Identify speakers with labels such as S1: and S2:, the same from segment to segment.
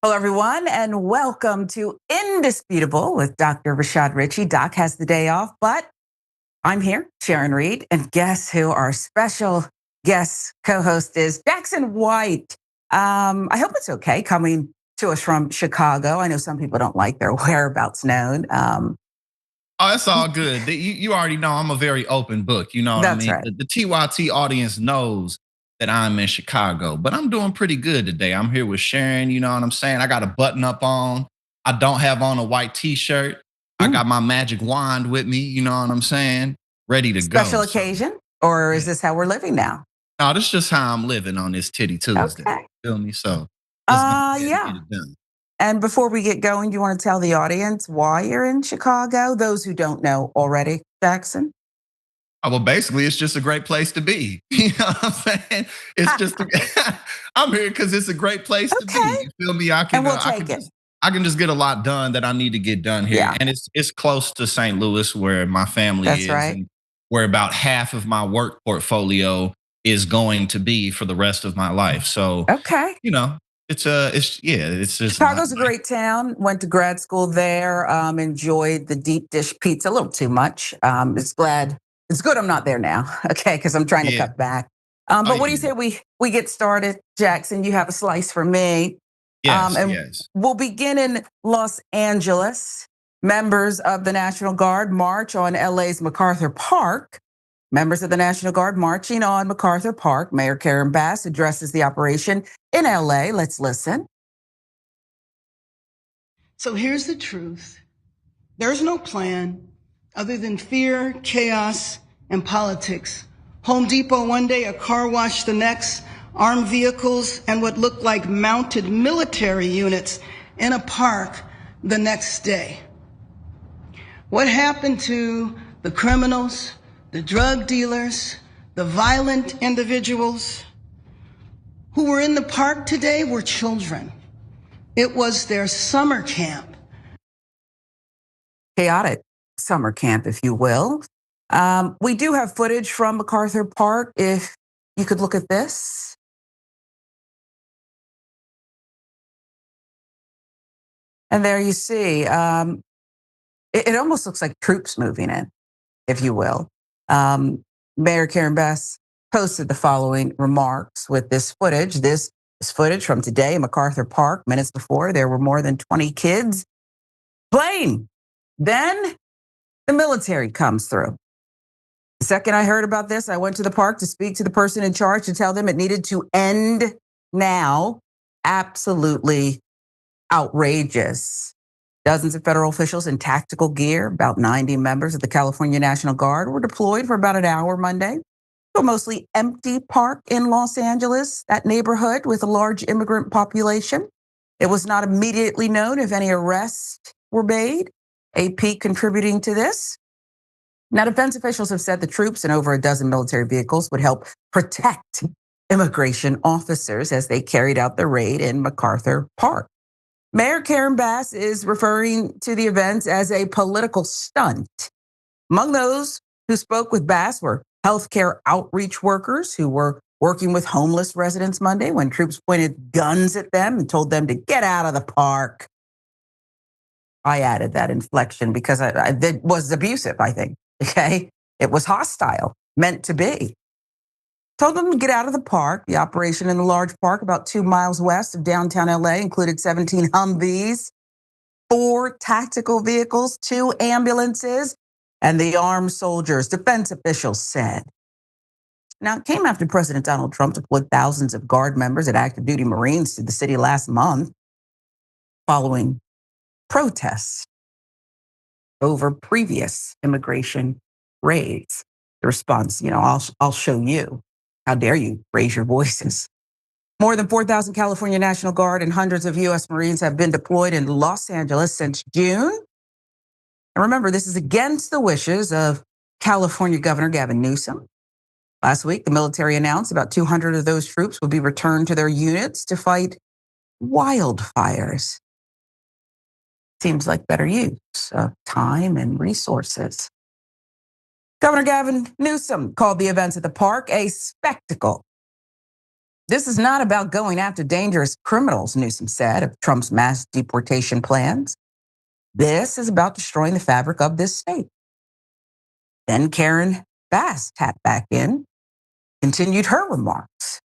S1: Hello, everyone, and welcome to Indisputable with Dr. Rashad Ritchie. Doc has the day off, but I'm here, Sharon Reed, and guess who our special guest co-host is? Jackson White. I hope it's okay coming to us from Chicago. I know some people don't like their whereabouts known.
S2: Oh, it's all good. You already know I'm a very open book. You know what I
S1: That's
S2: mean?
S1: right.
S2: The TYT audience knows that I'm in Chicago, but I'm doing pretty good today. I'm here with Sharon. You know what I'm saying? I got a button up on. I don't have on a white t-shirt. I
S1: Mm.
S2: got my magic wand with me. You know what I'm saying? Ready to
S1: Special
S2: go. So,
S1: occasion, or is
S2: yeah.
S1: this how we're living now?
S2: No, this is just how I'm living on this Titty Tuesday.
S1: Okay.
S2: Feel me? So let's go ahead and get
S1: Yeah.
S2: it done.
S1: And before we get going, do you want to tell the audience why you're in Chicago? Those who don't know already, Jackson.
S2: Well, basically, it's just a great place to be. You know what I'm saying? It's just I'm here because it's a great place to be.
S1: Okay.
S2: You feel me? I
S1: And
S2: can
S1: we'll
S2: uh, I
S1: take
S2: can
S1: it.
S2: just I can just get a lot done that I need to get done here,
S1: Yeah,
S2: and it's close to St. Louis where my family
S1: that's
S2: is,
S1: right.
S2: and where about half of my work portfolio is going to be for the rest of my life. So
S1: Okay.
S2: you know, it's just not
S1: Chicago's a great town. Went to grad school there. Enjoyed the deep dish pizza a little too much. It's good I'm not there now. Okay, because I'm trying to
S2: yeah.
S1: cut back.
S2: Oh
S1: But what do you
S2: yeah.
S1: say we get started, Jackson? You have a slice for me,
S2: Yes.
S1: and
S2: Yes.
S1: we'll begin in Los Angeles. Members of the National Guard march on LA's MacArthur Park. Members of the National Guard marching on MacArthur Park. Mayor Karen Bass addresses the operation in LA. Let's listen.
S3: So here's the truth. There's no plan other than fear, chaos, and politics. Home Depot one day, a car wash the next, armed vehicles and what looked like mounted military units in a park the next day. What happened to the criminals, the drug dealers, the violent individuals who were in the park today were children. It was their summer camp.
S1: Chaotic summer camp, if you will. We do have footage from MacArthur Park. If you could look at this. And there you see, it almost looks like troops moving in, if you will. Um, Mayor Karen Bass posted the following remarks with this footage. This is footage from today in MacArthur Park. Minutes before, there were more than 20 kids playing. Then the military comes through. The second I heard about this, I went to the park to speak to the person in charge to tell them it needed to end now. Absolutely outrageous. Dozens of federal officials in tactical gear, about 90 members of the California National Guard, were deployed for about an hour Monday to a mostly empty park in Los Angeles, that neighborhood with a large immigrant population. It was not immediately known if any arrests were made. AP contributing to this. Now, defense officials have said the troops and over a dozen military vehicles would help protect immigration officers as they carried out the raid in MacArthur Park. Mayor Karen Bass is referring to the events as a political stunt. Among those who spoke with Bass were healthcare outreach workers who were working with homeless residents Monday when troops pointed guns at them and told them to get out of the park. I added that inflection because it was abusive, I think. Okay. It was hostile, meant to be. Told them to get out of the park. The operation in the large park about 2 miles west of downtown LA included 17 Humvees, 4 tactical vehicles, 2 ambulances, and the armed soldiers, defense officials said. Now, it came after President Donald Trump deployed thousands of Guard members and active duty Marines to the city last month following protests over previous immigration raids. The response, I'll show you. How dare you raise your voices? More than 4,000 California National Guard and hundreds of U.S. Marines have been deployed in Los Angeles since June. And remember, this is against the wishes of California Governor Gavin Newsom. Last week, the military announced about 200 of those troops would be returned to their units to fight wildfires. Seems like better use of time and resources. Governor Gavin Newsom called the events at the park a spectacle. This is not about going after dangerous criminals, Newsom said, of Trump's mass deportation plans. This is about destroying the fabric of this state. Then Karen Bass tapped back in, continued her remarks.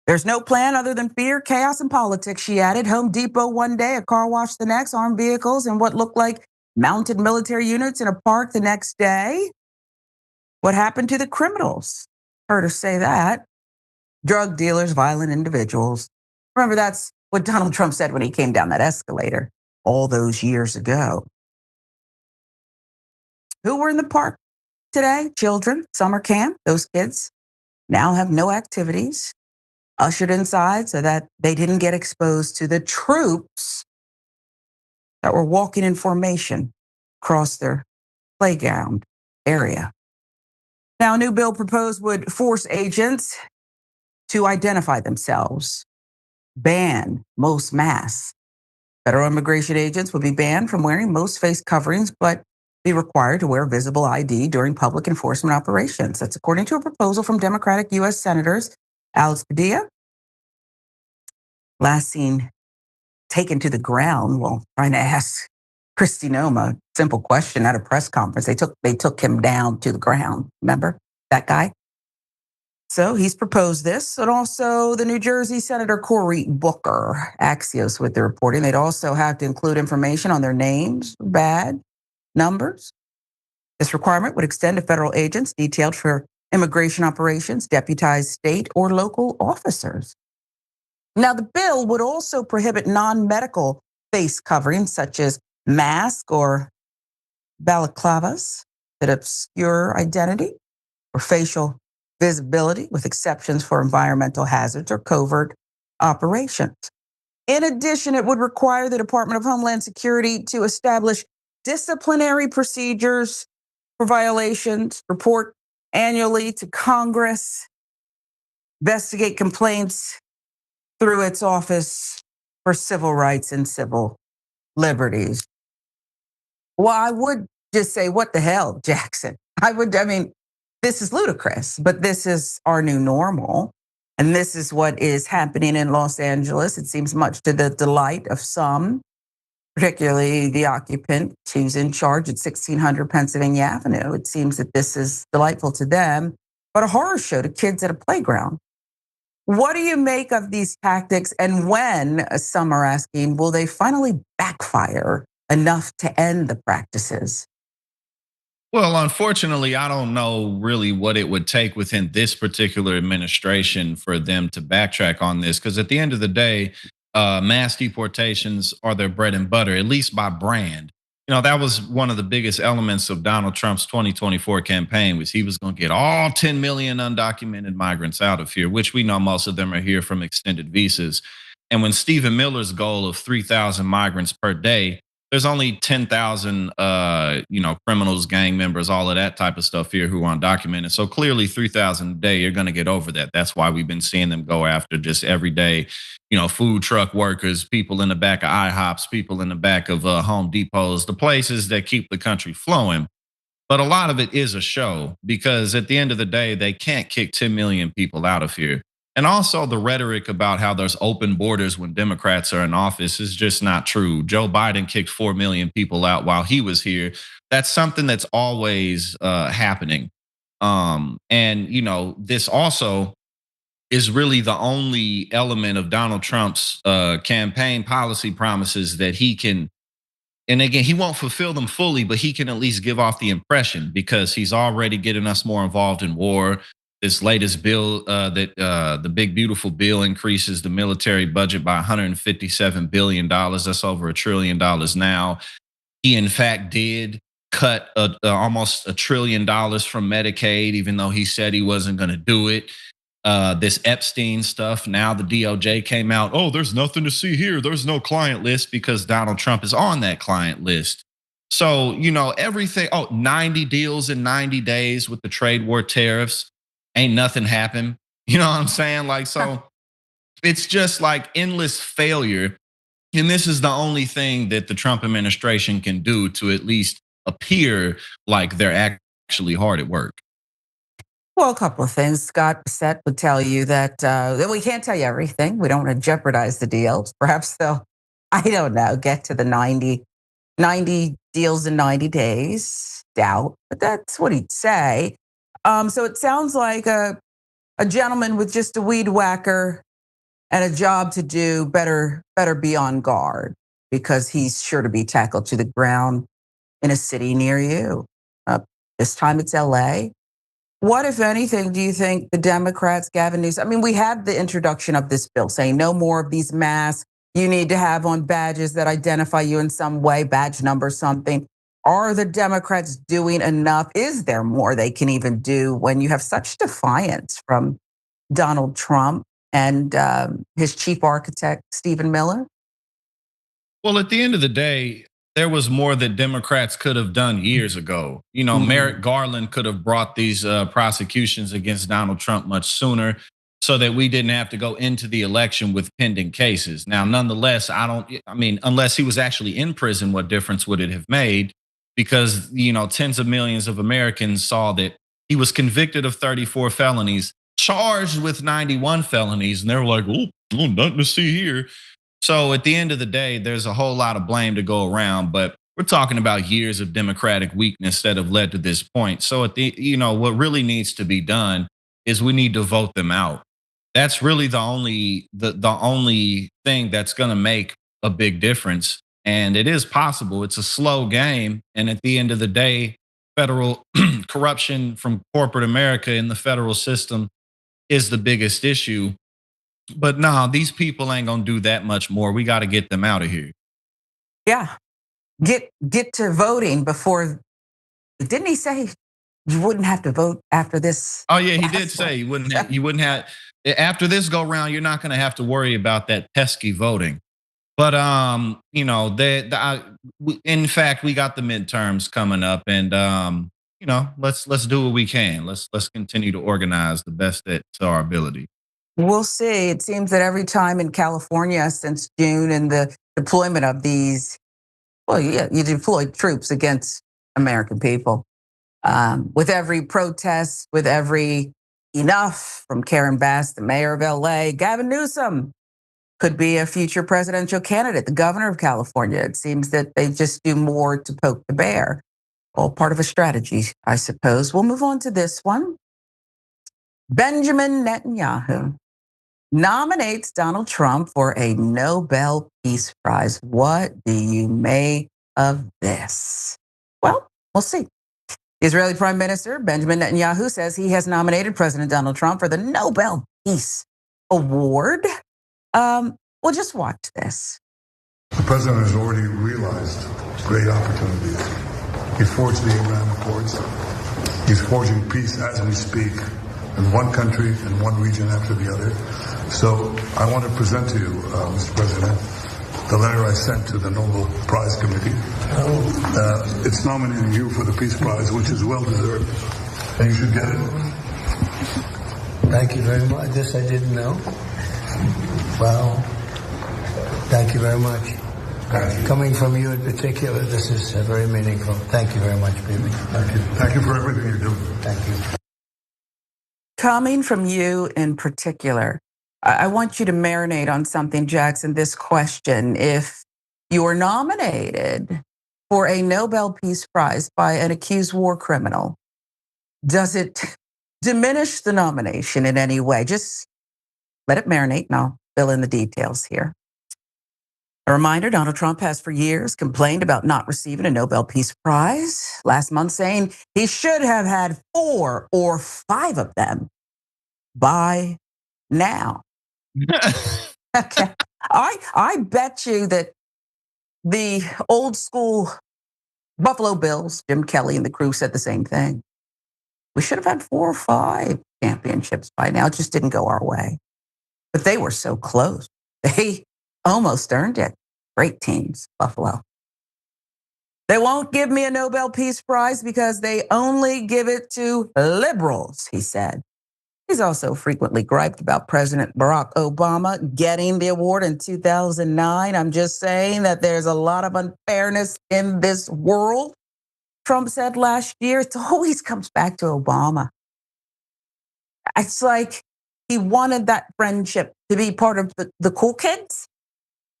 S1: There's no plan other than fear, chaos, and politics, she added. Home Depot one day, a car wash the next, armed vehicles, and what looked like mounted military units in a park the next day. What happened to the criminals? Heard her say that. Drug dealers, violent individuals. Remember, that's what Donald Trump said when he came down that escalator all those years ago. Who were in the park today? Children, summer camp. Those kids now have no activities, ushered inside so that they didn't get exposed to the troops that were walking in formation across their playground area. Now, a new bill proposed would force agents to identify themselves, ban most masks. Federal immigration agents would be banned from wearing most face coverings, but be required to wear visible ID during public enforcement operations. That's according to a proposal from Democratic U.S. Senators Alex Padilla, last seen taken to the ground while trying to ask Kristi Noem a simple question at a press conference. They took him down to the ground. Remember that guy? So he's proposed this, and also the New Jersey Senator Cory Booker, Axios with the reporting. They'd also have to include information on their names, badge, numbers. This requirement would extend to federal agents detailed for immigration operations, deputized state or local officers. Now, the bill would also prohibit non-medical face coverings such as masks or balaclavas that obscure identity or facial visibility, with exceptions for environmental hazards or covert operations. In addition, it would require the Department of Homeland Security to establish disciplinary procedures for violations, report annually to Congress, investigate complaints through its Office for Civil Rights and Civil Liberties. Well, I would just say, what the hell, Jackson? I mean, this is ludicrous, but this is our new normal. And this is what is happening in Los Angeles. It seems much to the delight of some, particularly the occupant who's in charge at 1600 Pennsylvania Avenue. It seems that this is delightful to them, but a horror show to kids at a playground. What do you make of these tactics? And when, some are asking, will they finally backfire enough to end the practices?
S2: Well, unfortunately, I don't know really what it would take within this particular administration for them to backtrack on this. Because at the end of the day, mass deportations are their bread and butter, at least by brand. You know, that was one of the biggest elements of Donald Trump's 2024 campaign was he was going to get all 10 million undocumented migrants out of here, which we know most of them are here from extended visas. And when Stephen Miller's goal of 3,000 migrants per day, there's only 10,000, criminals, gang members, all of that type of stuff here who are undocumented. So clearly 3,000 a day, you're going to get over that. That's why we've been seeing them go after just everyday, food truck workers, people in the back of IHOPs, people in the back of Home Depots, the places that keep the country flowing. But a lot of it is a show because at the end of the day, they can't kick 10 million people out of here. And also the rhetoric about how there's open borders when Democrats are in office is just not true. Joe Biden kicked 4 million people out while he was here. That's something that's always happening. This also is really the only element of Donald Trump's campaign policy promises that he can. And again, he won't fulfill them fully, but he can at least give off the impression because he's already getting us more involved in war. This latest bill, the big beautiful bill, increases the military budget by $157 billion. That's over $1 trillion now. He, in fact, did cut almost $1 trillion from Medicaid, even though he said he wasn't going to do it. This Epstein stuff, now the DOJ came out, oh, there's nothing to see here. There's no client list because Donald Trump is on that client list. So, everything, 90 deals in 90 days with the trade war tariffs. Ain't nothing happened. You know what I'm saying? It's just like endless failure. And this is the only thing that the Trump administration can do to at least appear like they're actually hard at work.
S1: Well, a couple of things. Scott Bissett would tell you that we can't tell you everything. We don't want to jeopardize the deals. Perhaps they'll, I don't know, get to the 90 deals in 90 days. Doubt, but that's what he'd say. So it sounds like a gentleman with just a weed whacker and a job to do. Better be on guard because he's sure to be tackled to the ground in a city near you. This time it's LA. What, if anything, do you think the Democrats, Gavin Newsom? I mean, we had the introduction of this bill saying no more of these masks. You need to have on badges that identify you in some way, badge number, something. Are the Democrats doing enough? Is there more they can even do when you have such defiance from Donald Trump and his chief architect, Stephen Miller?
S2: Well, at the end of the day, there was more that Democrats could have done years ago. You know, Merrick Garland could have brought these prosecutions against Donald Trump much sooner so that we didn't have to go into the election with pending cases. Now, nonetheless, I mean, unless he was actually in prison, what difference would it have made? Because, you know, tens of millions of Americans saw that he was convicted of 34 felonies, charged with 91 felonies, and they were like, oh, nothing to see here. So at the end of the day, there's a whole lot of blame to go around, but we're talking about years of democratic weakness that have led to this point. So what really needs to be done is we need to vote them out. That's really the only thing that's going to make a big difference. And it is possible. It's a slow game. And at the end of the day, federal corruption from corporate America in the federal system is the biggest issue. But no, these people ain't gonna do that much more. We got to get them out of here.
S1: Yeah, get to voting before. Didn't he say you wouldn't have to vote after this?
S2: Oh yeah, he did
S1: last
S2: say
S1: one?
S2: you wouldn't have after this go round. You're not gonna have to worry about that pesky voting. But in fact, we got the midterms coming up, and let's do what we can. Let's continue to organize the best to our ability.
S1: We'll see. It seems that every time in California since June and the deployment of these, well, yeah, you deploy troops against American people. With every protest, with every enough from Karen Bass, the mayor of LA, Gavin Newsom could be a future presidential candidate, the governor of California. It seems that they just do more to poke the bear. All part of a strategy, I suppose. We'll move on to this one. Benjamin Netanyahu nominates Donald Trump for a Nobel Peace Prize. What do you make of this? Well, we'll see. The Israeli Prime Minister Benjamin Netanyahu says he has nominated President Donald Trump for the Nobel Peace Award. Well, just watch this.
S4: The president has already realized great opportunities. He forged the Abraham Accords. He's forging peace as we speak in one country and one region after the other. So I want to present to you, Mr. President, the letter I sent to the Nobel Prize Committee. It's nominating you for the Peace Prize, which is well deserved. And you should get it.
S5: Thank you very much. This I didn't know. Well, thank you very much. Coming from you in particular, this is very meaningful. Thank you very much, baby.
S4: Thank you. Thank you for everything you're doing.
S5: Thank you.
S1: Coming from you in particular, I want you to marinate on something, Jackson, this question. If you are nominated for a Nobel Peace Prize by an accused war criminal, does it diminish the nomination in any way? Just let it marinate and I'll fill in the details here. A reminder, Donald Trump has for years complained about not receiving a Nobel Peace Prize, last month saying he should have had 4 or 5 of them by now. Okay. I bet you that the old school Buffalo Bills, Jim Kelly and the crew said the same thing. We should have had 4 or 5 championships by now. It just didn't go our way. But they were so close. They almost earned it. Great teams, Buffalo. They won't give me a Nobel Peace Prize because they only give it to liberals, he said. He's also frequently griped about President Barack Obama getting the award in 2009. I'm just saying that there's a lot of unfairness in this world. Trump said last year, it always comes back to Obama. It's like he wanted that friendship to be part of the cool kids,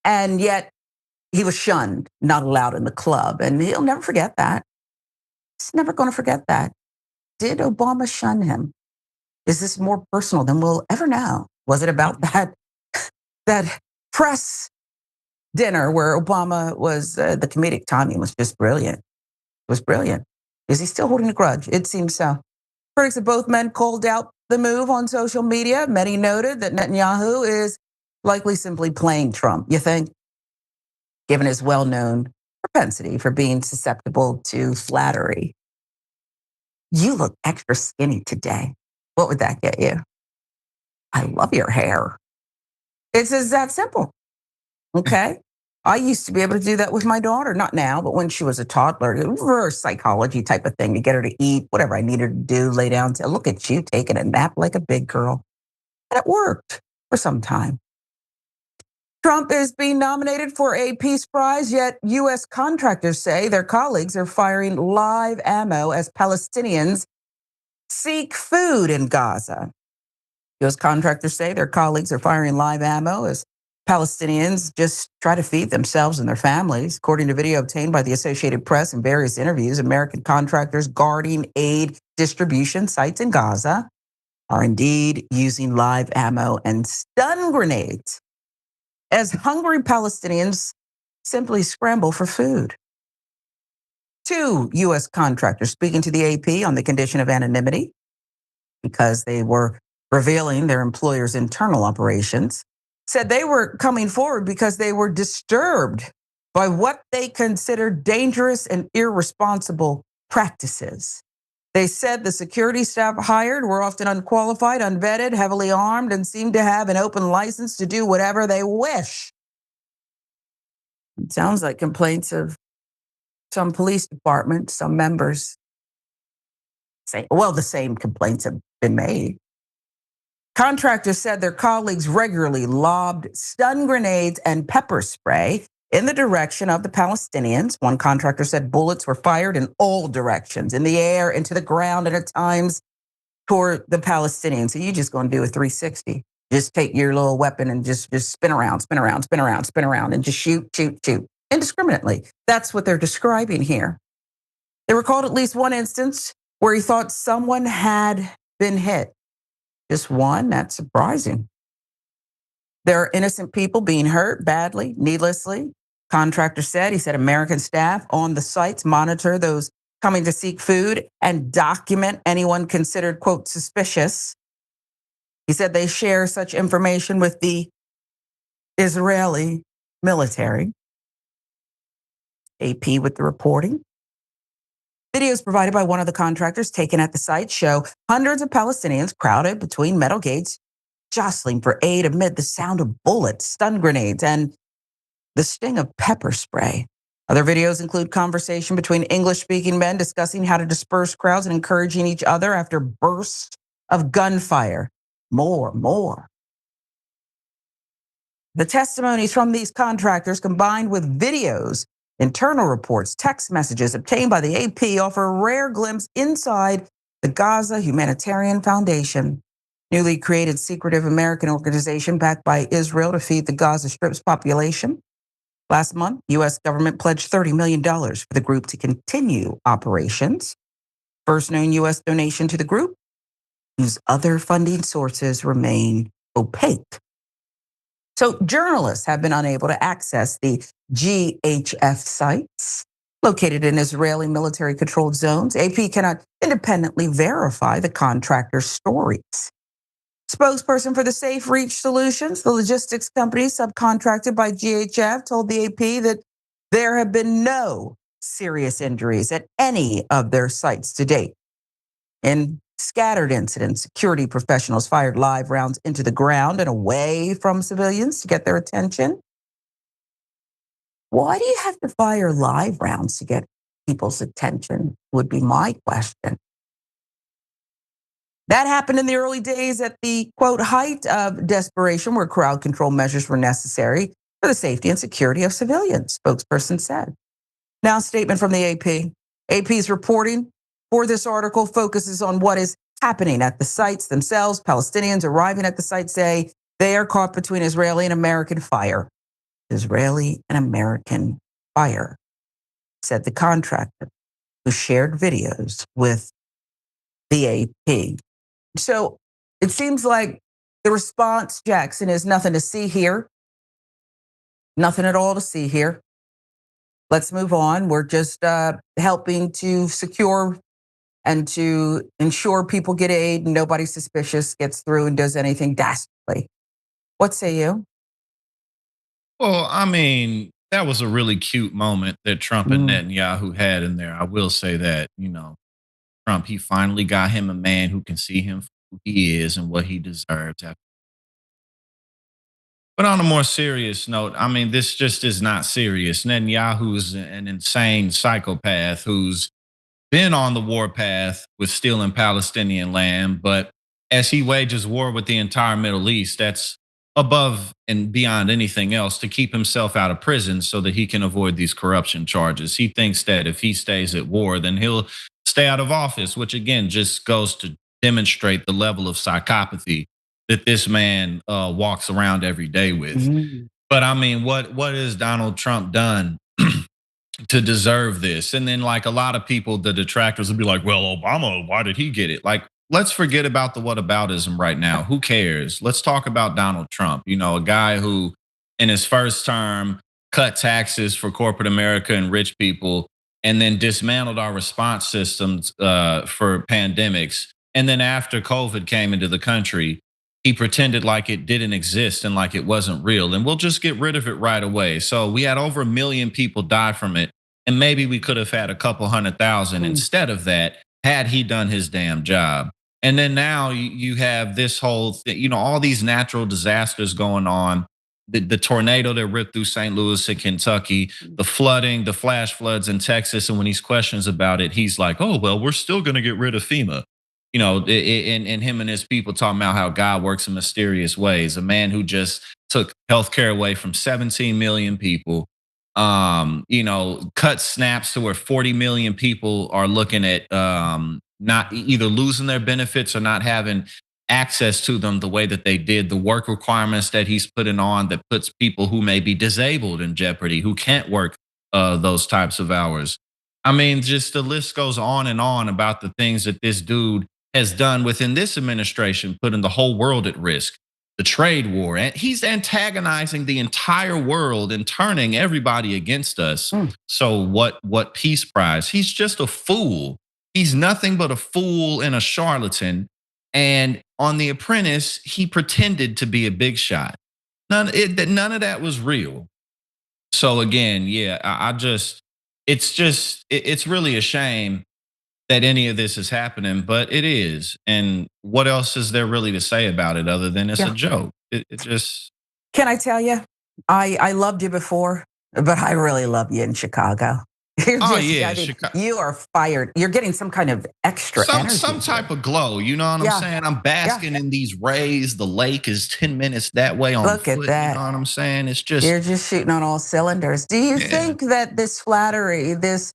S1: and yet he was shunned, not allowed in the club. And he'll never forget that. He's never going to forget that. Did Obama shun him? Is this more personal than we'll ever know? Was it about that press dinner where Obama was, the comedic timing was just brilliant. It was brilliant. Is he still holding a grudge? It seems so. Critics of both men called out the move on social media. Many noted that Netanyahu is likely simply playing Trump. You think? Given his well-known propensity for being susceptible to flattery. You look extra skinny today. What would that get you? I love your hair. It's just that simple. Okay? I used to be able to do that with my daughter, not now, but when she was a toddler, reverse psychology type of thing to get her to eat whatever I needed to do, lay down, say, look at you taking a nap like a big girl. And it worked for some time. Trump is being nominated for a Peace Prize, yet U.S. contractors say their colleagues are firing live ammo as Palestinians seek food in Gaza. U.S. contractors say their colleagues are firing live ammo as Palestinians just try to feed themselves and their families. According to video obtained by the Associated Press and various interviews, American contractors guarding aid distribution sites in Gaza are indeed using live ammo and stun grenades as hungry Palestinians simply scramble for food. Two U.S. contractors speaking to the AP on the condition of anonymity because they were revealing their employer's internal operations, said they were coming forward because they were disturbed by what they considered dangerous and irresponsible practices. They said the security staff hired were often unqualified, unvetted, heavily armed, and seemed to have an open license to do whatever they wish. It sounds like complaints of some police department, some members say, well, the same complaints have been made. Contractors said their colleagues regularly lobbed stun grenades and pepper spray in the direction of the Palestinians. One contractor said bullets were fired in all directions, in the air, into the ground, and at times toward the Palestinians. So you're just going to do a 360. Just take your little weapon and just spin around, spin around, spin around, spin around, and just shoot, shoot, shoot indiscriminately. That's what they're describing here. They recalled at least one instance where he thought someone had been hit. Just one? That's surprising. There are innocent people being hurt badly, needlessly. Contractor said, he said American staff on the sites monitor those coming to seek food and document anyone considered, quote, suspicious. He said they share such information with the Israeli military. AP with the reporting. Videos provided by one of the contractors taken at the site show hundreds of Palestinians crowded between metal gates, jostling for aid amid the sound of bullets, stun grenades, and the sting of pepper spray. Other videos include conversation between English-speaking men discussing how to disperse crowds and encouraging each other after bursts of gunfire. More. The testimonies from these contractors, combined with videos, internal reports, text messages obtained by the AP, offer a rare glimpse inside the Gaza Humanitarian Foundation, newly created secretive American organization backed by Israel to feed the Gaza Strip's population. Last month, U.S. government pledged $30 million for the group to continue operations. First known U.S. donation to the group, whose other funding sources remain opaque. So journalists have been unable to access the GHF sites located in Israeli military-controlled zones. AP cannot independently verify the contractor's stories. Spokesperson for the Safe Reach Solutions, the logistics company subcontracted by GHF, told the AP that there have been no serious injuries at any of their sites to date. In scattered incidents, security professionals fired live rounds into the ground and away from civilians to get their attention. Why do you have to fire live rounds to get people's attention, would be my question. That happened in the early days at the, quote, height of desperation where crowd control measures were necessary for the safety and security of civilians, spokesperson said. Now, a statement from the AP. AP's reporting for this article focuses on what is happening at the sites themselves. Palestinians arriving at the site say they are caught between Israeli and American fire. Israeli and American fire, said the contractor who shared videos with the AP. So it seems like the response, Jackson, is nothing to see here. Nothing at all to see here. Let's move on. We're just helping to secure and to ensure people get aid and nobody suspicious gets through and does anything dastardly. What say you?
S2: Well, I mean, that was a really cute moment that Trump and Netanyahu had in there. I will say that, Trump, he finally got him a man who can see him for who he is and what he deserves. But on a more serious note, I mean, this just is not serious. Netanyahu is an insane psychopath who's been on the warpath with stealing Palestinian land. But as he wages war with the entire Middle East, that's above and beyond anything else to keep himself out of prison so that he can avoid these corruption charges. He thinks that if he stays at war, then he'll stay out of office, which again just goes to demonstrate the level of psychopathy that this man walks around every day with. But I mean, what has Donald Trump done to deserve this? And then, like, a lot of people, the detractors will be like, well, Obama, why did he get it? Like, let's forget about the whataboutism right now. Who cares? Let's talk about Donald Trump, a guy who in his first term cut taxes for corporate America and rich people and then dismantled our response systems for pandemics. And then after COVID came into the country, he pretended like it didn't exist and like it wasn't real. And we'll just get rid of it right away. So we had over 1 million people die from it. And maybe we could have had a couple 100,000 instead of that had he done his damn job. And then now you have this whole thing, all these natural disasters going on. The tornado that ripped through St. Louis and Kentucky, the flooding, the flash floods in Texas. And when he's questions about it, he's like, oh, well, we're still going to get rid of FEMA. And him and his people talking about how God works in mysterious ways. A man who just took healthcare away from 17 million people, cut snaps to where 40 million people are looking at not either losing their benefits or not having access to them the way that they did. The work requirements that he's putting on that puts people who may be disabled in jeopardy, who can't work those types of hours. I mean, just the list goes on and on about the things that this dude has done within this administration, putting the whole world at risk. The trade war, and he's antagonizing the entire world and turning everybody against us. So what Peace Prize? He's just a fool. He's nothing but a fool and a charlatan. And on The Apprentice, he pretended to be a big shot. None of that was real. So again, yeah, it's really a shame that any of this is happening, but it is. And what else is there really to say about it other than it's a joke? It just.
S1: Can I tell you, I loved you before, but I really love you in Chicago. You are fired. You're getting some kind of extra energy.
S2: Some type of glow. You know what I'm saying? I'm basking in these rays. The lake is 10 minutes that way on
S1: Look
S2: foot.
S1: at that.
S2: You know what I'm saying? It's just.
S1: You're just shooting on all cylinders. Do you think that this flattery, this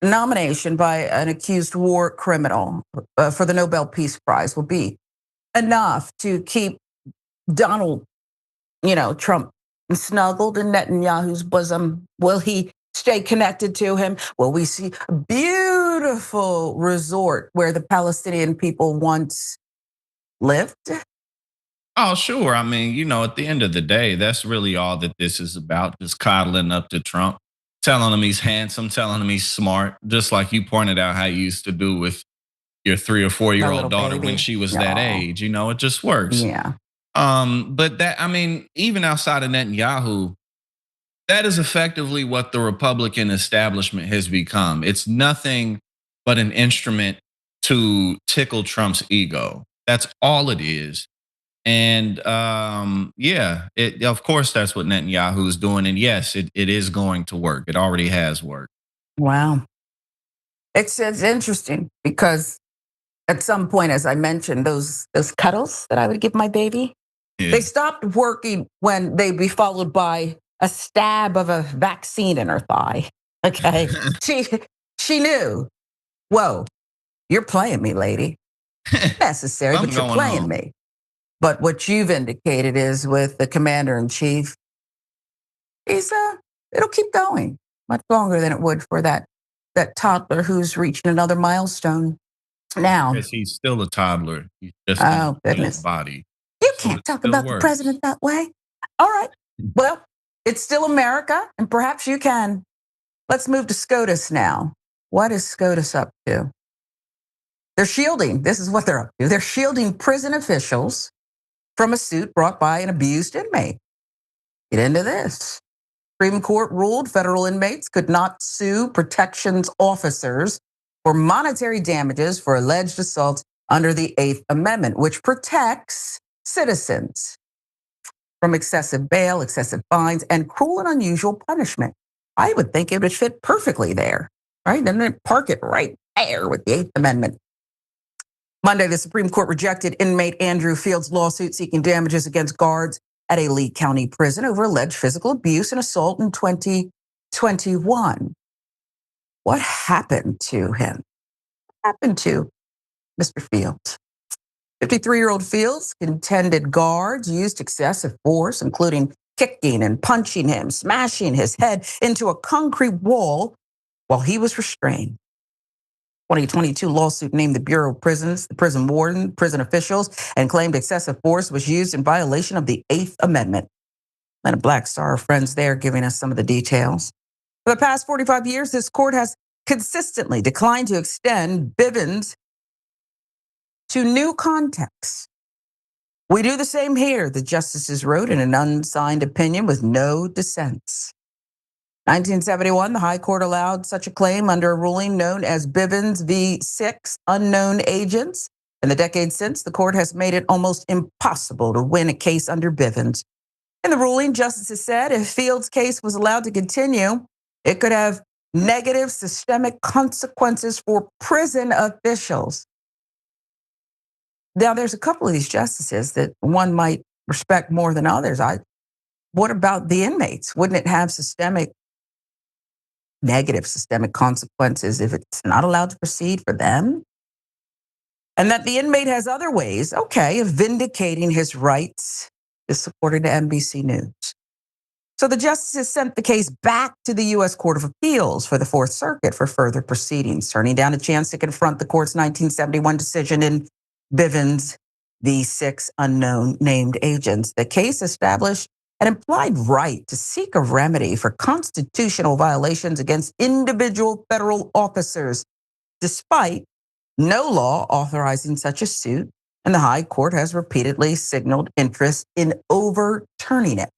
S1: nomination by an accused war criminal for the Nobel Peace Prize will be enough to keep Donald, Trump snuggled in Netanyahu's bosom? Will he stay connected to him? Will we see a beautiful resort where the Palestinian people once lived?
S2: Oh, sure. I mean, at the end of the day, that's really all that this is about, just coddling up to Trump, telling him he's handsome, telling him he's smart, just like you pointed out how you used to do with your 3 or 4 year old daughter when she was that age. It just works.
S1: Yeah.
S2: But that, I mean, even outside of Netanyahu, that is effectively what the Republican establishment has become. It's nothing but an instrument to tickle Trump's ego. That's all it is. And of course, that's what Netanyahu is doing. And yes, it is going to work. It already has worked.
S1: Wow. It's interesting because at some point, as I mentioned, those cuddles that I would give my baby, they stopped working when they'd be followed by a stab of a vaccine in her thigh. Okay. She knew, whoa, you're playing me, lady. necessary,
S2: I'm
S1: but you're
S2: going
S1: playing
S2: home.
S1: me. But what you've indicated is with the commander in chief, it'll keep going much longer than it would for that toddler who's reaching another milestone now.
S2: Because he's still a toddler. He's just in
S1: Oh,
S2: an adult
S1: goodness.
S2: body.
S1: You
S2: So
S1: can't
S2: it
S1: talk
S2: still
S1: about the
S2: works.
S1: president that way. All right. Well, it's still America, and perhaps you can. Let's move to SCOTUS now. What is SCOTUS up to? They're shielding. This is what they're up to. They're shielding prison officials from a suit brought by an abused inmate. Get into this. Supreme Court ruled federal inmates could not sue protections officers for monetary damages for alleged assaults under the Eighth Amendment, which protects citizens from excessive bail, excessive fines, and cruel and unusual punishment. I would think it would fit perfectly there, right? And then park it right there with the Eighth Amendment. Monday, the Supreme Court rejected inmate Andrew Fields' lawsuit seeking damages against guards at a Lee County prison over alleged physical abuse and assault in 2021. What happened to him? What happened to Mr. Fields? 53-year-old Fields contended guards used excessive force, including kicking and punching him, smashing his head into a concrete wall while he was restrained. 2022 lawsuit named the Bureau of Prisons, the prison warden, prison officials, and claimed excessive force was used in violation of the Eighth Amendment. And a Black Star friends there giving us some of the details. For the past 45 years, this court has consistently declined to extend Bivens to new contexts. We do the same here, the justices wrote in an unsigned opinion with no dissents. 1971, the High Court allowed such a claim under a ruling known as Bivens v. 6 unknown agents. In the decades since, the court has made it almost impossible to win a case under Bivens. In the ruling, justices said if Fields' case was allowed to continue, it could have negative systemic consequences for prison officials. Now, there's a couple of these justices that one might respect more than others. What about the inmates? Wouldn't it have negative systemic consequences if it's not allowed to proceed for them? And that the inmate has other ways, of vindicating his rights, is according to NBC News. So the justices sent the case back to the U.S. Court of Appeals for the Fourth Circuit for further proceedings, turning down a chance to confront the court's 1971 decision in Bivens v. 6 unknown named agents. The case established an implied right to seek a remedy for constitutional violations against individual federal officers, despite no law authorizing such a suit, and the High Court has repeatedly signaled interest in overturning it.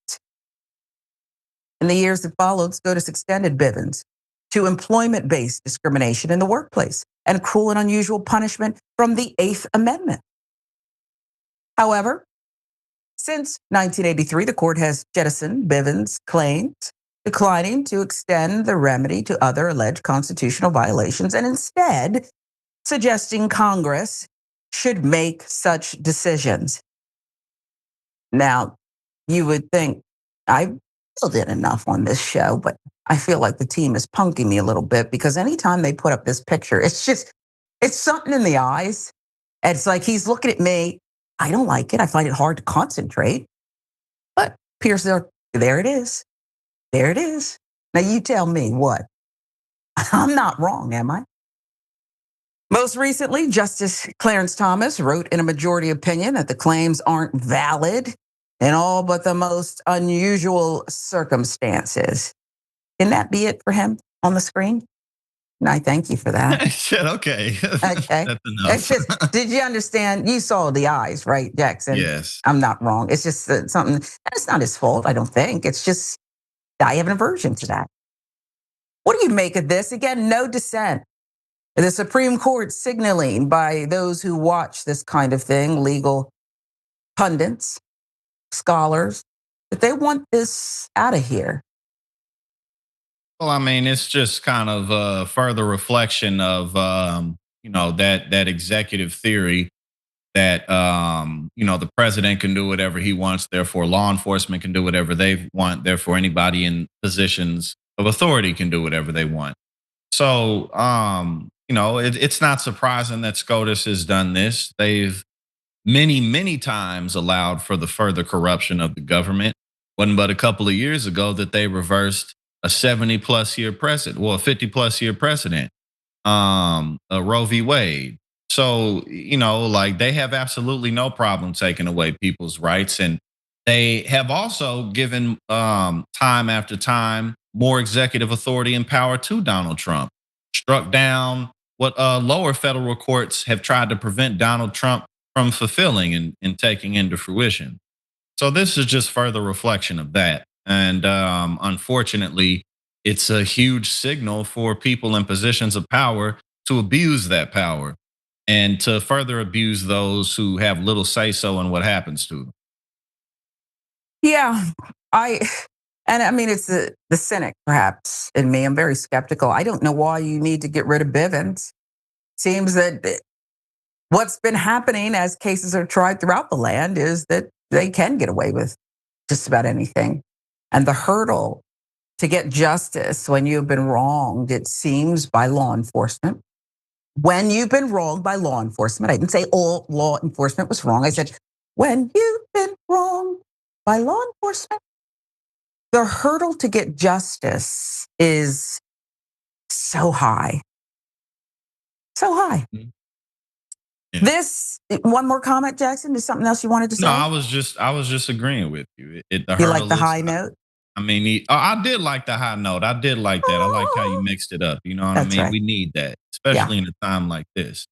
S1: In the years that followed, SCOTUS extended Bivens to employment-based discrimination in the workplace and cruel and unusual punishment from the Eighth Amendment. However, since 1983, the court has jettisoned Bivens' claims, declining to extend the remedy to other alleged constitutional violations and instead suggesting Congress should make such decisions. Now, you would think I did enough on this show, but I feel like the team is punking me a little bit because anytime they put up this picture, it's something in the eyes. It's like he's looking at me. I don't like it. I find it hard to concentrate. But Pierce, there it is. There it is. Now you tell me what. I'm not wrong, am I? Most recently, Justice Clarence Thomas wrote in a majority opinion that the claims aren't valid in all but the most unusual circumstances. Can that be it for him on the screen? And I thank you for that.
S2: Okay.
S1: Okay.
S2: That's enough.
S1: Did you understand? You saw the eyes, right, Jackson?
S2: Yes.
S1: I'm not wrong. It's just something, and it's not his fault, I don't think. It's just, I have an aversion to that. What do you make of this? Again, no dissent. The Supreme Court signaling by those who watch this kind of thing, legal pundits, scholars, that they want this out of here.
S2: Well, I mean, it's just kind of a further reflection of, that executive theory that, the president can do whatever he wants. Therefore, law enforcement can do whatever they want. Therefore, anybody in positions of authority can do whatever they want. So, it's not surprising that SCOTUS has done this. They've many times allowed for the further corruption of the government. Wasn't but a couple of years ago that they reversed a 70-plus year precedent, well, a 50-plus year precedent, Roe v. Wade. So, like they have absolutely no problem taking away people's rights. And they have also given time after time more executive authority and power to Donald Trump. Struck down what lower federal courts have tried to prevent Donald Trump from fulfilling and taking into fruition. So this is just further reflection of that. And unfortunately, it's a huge signal for people in positions of power to abuse that power and to further abuse those who have little say-so in what happens to them.
S1: Yeah, I mean, it's the cynic perhaps in me. I'm very skeptical. I don't know why you need to get rid of Bivens. Seems that what's been happening as cases are tried throughout the land is that they can get away with just about anything. And the hurdle to get justice when you've been wronged, it seems, by law enforcement. When you've been wronged by law enforcement, I didn't say all law enforcement was wrong. I said, when you've been wronged by law enforcement, the hurdle to get justice is so high. So high.
S2: Yeah.
S1: This, one more comment, Jackson? Is something else you wanted to say?
S2: No, I was just agreeing with you. The
S1: you like
S2: hurdle
S1: the
S2: is
S1: high note?
S2: I mean, I did like the high note. I did like that. I like how you mixed it up. You know what I
S1: That's
S2: mean?
S1: right.
S2: We need that, especially in a time like this.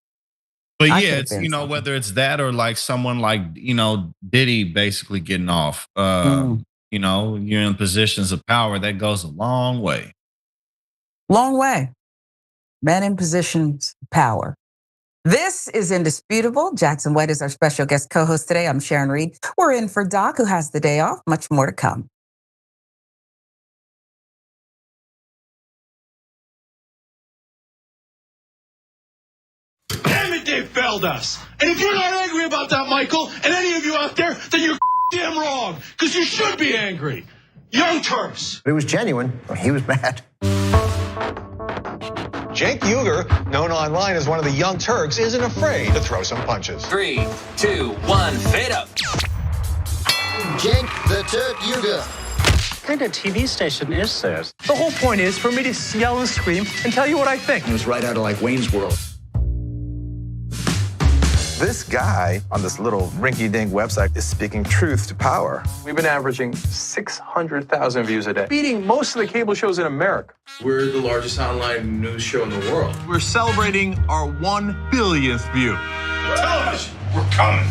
S2: But
S1: I
S2: yeah,
S1: could've
S2: it's,
S1: been something.
S2: whether it's that or like someone like, Diddy basically getting off, you're in positions of power, that goes a long way.
S1: Long way. Men in positions of power. This is Indisputable. Jackson White is our special guest co-host today. I'm Sharon Reed. We're in for Doc, who has the day off. Much more to come.
S6: Damn it, they failed us. And if you're not angry about that, Michael, and any of you out there, then you're damn wrong. Because you should be angry. Young Turks.
S7: It was genuine. He was mad.
S8: Cenk Uygur, known online as one of the Young Turks, isn't afraid to throw some punches.
S9: 3, 2, 1, fade up.
S7: Cenk the Turk Uygur.
S10: What kind of TV station is this? The whole point is for me to yell and scream and tell you what I think.
S7: It was right out of like Wayne's World.
S11: This guy on this little rinky-dink website is speaking truth to power.
S12: We've been averaging 600,000 views a day, beating most of the cable shows in America.
S13: We're the largest online news show in the world.
S6: We're celebrating our 1 billionth view.
S13: Television, we're coming.